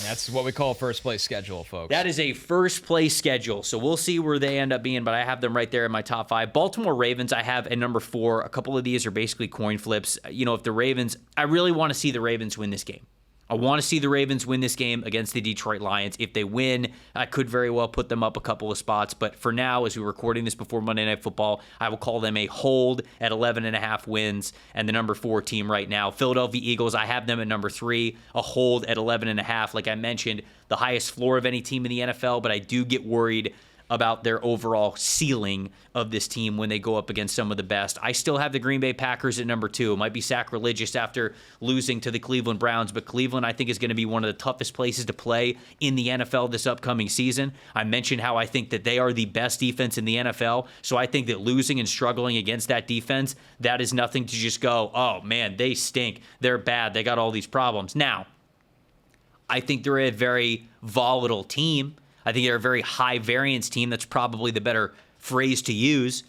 That's what we call a first-place schedule, folks. That is a first-place schedule, so we'll see where they end up being, but I have them right there in my top 5. Baltimore Ravens, I have at number 4. A couple of these are basically coin flips. If the Ravens, I really want to see the Ravens win this game. I want to see the Ravens win this game against the Detroit Lions. If they win, I could very well put them up a couple of spots. But for now, as we're recording this before Monday Night Football, I will call them a hold at 11.5 wins and the number 4 team right now. Philadelphia Eagles, I have them at number 3, a hold at 11.5. Like I mentioned, the highest floor of any team in the NFL, but I do get worried about their overall ceiling of this team when they go up against some of the best. I still have the Green Bay Packers at number 2. It might be sacrilegious after losing to the Cleveland Browns, but Cleveland, I think, is going to be one of the toughest places to play in the NFL this upcoming season. I mentioned how I think that they are the best defense in the NFL, so I think that losing and struggling against that defense, that is nothing to just go, oh, man, they stink. They're bad. They got all these problems. Now, I think they're a very volatile team. I think they're a very high variance team. That's probably the better phrase to use.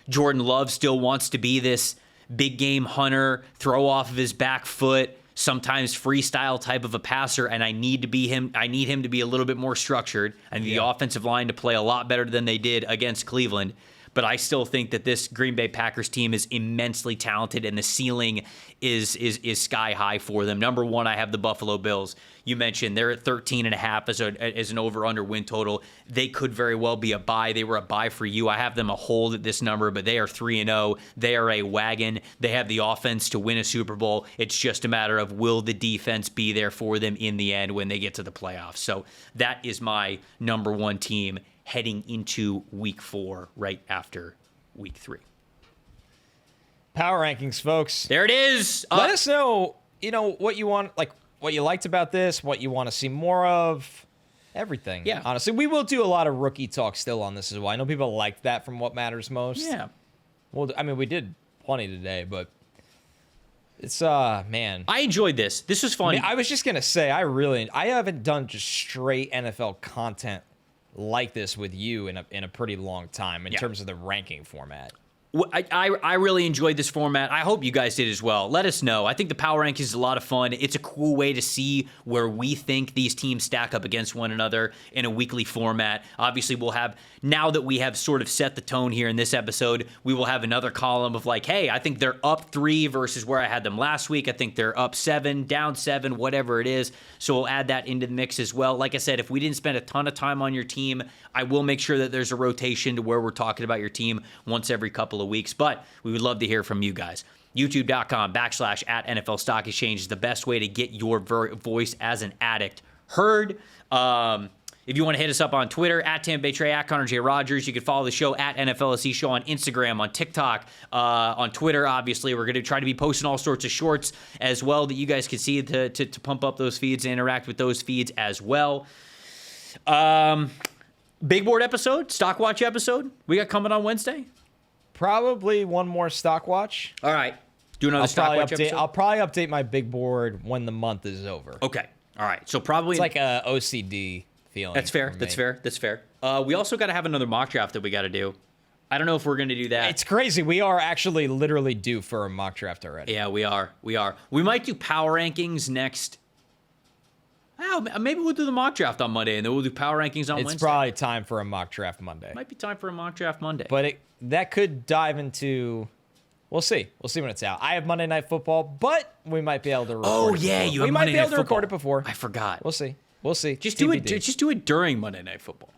Jordan Love still wants to be this big game hunter, throw off of his back foot, sometimes freestyle type of a passer, and I need him to be a little bit more structured. I need the offensive line to play a lot better than they did against Cleveland. But I still think that this Green Bay Packers team is immensely talented, and the ceiling is sky high for them. Number 1, I have the Buffalo Bills. You mentioned they're at 13.5 as an over-under win total. They could very well be a buy. They were a buy for you. I have them a hold at this number, but they are 3-0. They are a wagon. They have the offense to win a Super Bowl. It's just a matter of will the defense be there for them in the end when they get to the playoffs. So that is my number 1 team heading into week 4 right after week 3. Power rankings, folks. There it is. Let us know, what you want. Like, what you liked about this, what you want to see more of, everything. Yeah. Honestly, we will do a lot of rookie talk still on this as well. I know people like that from What Matters Most. Yeah. Well, I mean, we did plenty today, but it's, man. I enjoyed this. This was fun. I mean, I was just going to say, I haven't done just straight NFL content like this with you in a pretty long time in terms of the ranking format. I really enjoyed this format. I hope you guys did as well. Let us know. I think the Power Rankings is a lot of fun. It's a cool way to see where we think these teams stack up against one another in a weekly format. Obviously, we'll have, now that we have sort of set the tone here in this episode, we will have another column of like, hey, I think they're up 3 versus where I had them last week. I think they're up 7, down 7, whatever it is. So we'll add that into the mix as well. Like I said, if we didn't spend a ton of time on your team, I will make sure that there's a rotation to where we're talking about your team once every couple of weeks, but we would love to hear from you guys. YouTube.com/@NFL Stock Exchange is the best way to get your voice as an addict heard. If you want to hit us up on Twitter, @TamPayTrey, @Connor J. Rogers. You can follow the show @NFLSC Show on Instagram, on TikTok, on Twitter. Obviously, we're going to try to be posting all sorts of shorts as well that you guys can see to pump up those feeds and interact with those feeds as well. Big board episode, stock watch episode, we got coming on Wednesday. Probably one more stock watch. All right. Do another stock watch episode? I'll probably update my big board when the month is over. Okay. All right. So probably... It's like a OCD feeling. That's fair. That's fair. That's fair. We also got to have another mock draft that we got to do. I don't know if we're going to do that. It's crazy. We are actually literally due for a mock draft already. Yeah, we are. We are. We might do power rankings next... Oh, maybe we'll do the mock draft on Monday, and then we'll do power rankings on Wednesday. It's probably time for a mock draft Monday. Might be time for a mock draft Monday. But that could dive into... We'll see. We'll see when it's out. I have Monday Night Football, but we might be able to record it. Oh, you yeah, have Monday Night Football. We might be able to record it before. I forgot. We'll see. We'll see. Just do it during Monday Night Football.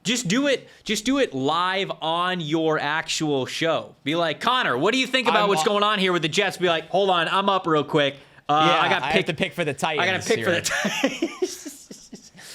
Just do it live on your actual show. Be like, Connor, what do you think about what's going on here with the Jets? Be like, hold on, I'm up real quick. I have to pick for the Titans. I got to pick for the Titans.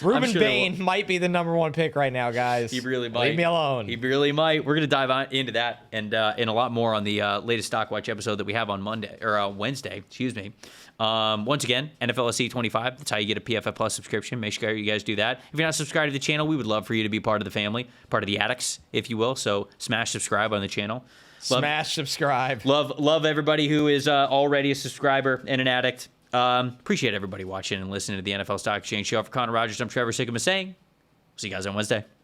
Ruben Bain might be the #1 pick right now, guys. He really might. Leave me alone. He really might. We're going to dive into that and a lot more on the latest Stock Watch episode that we have on Monday or Wednesday. Excuse me. Once again, NFLSC 25. That's how you get a PFF Plus subscription. Make sure you guys do that. If you're not subscribed to the channel, we would love for you to be part of the family, part of the addicts, if you will. So smash subscribe on the channel. Subscribe. Love everybody who is already a subscriber and an addict. Appreciate everybody watching and listening to the NFL Stock Exchange Show. For Connor Rogers, I'm Trevor Sikkema saying, see you guys on Wednesday.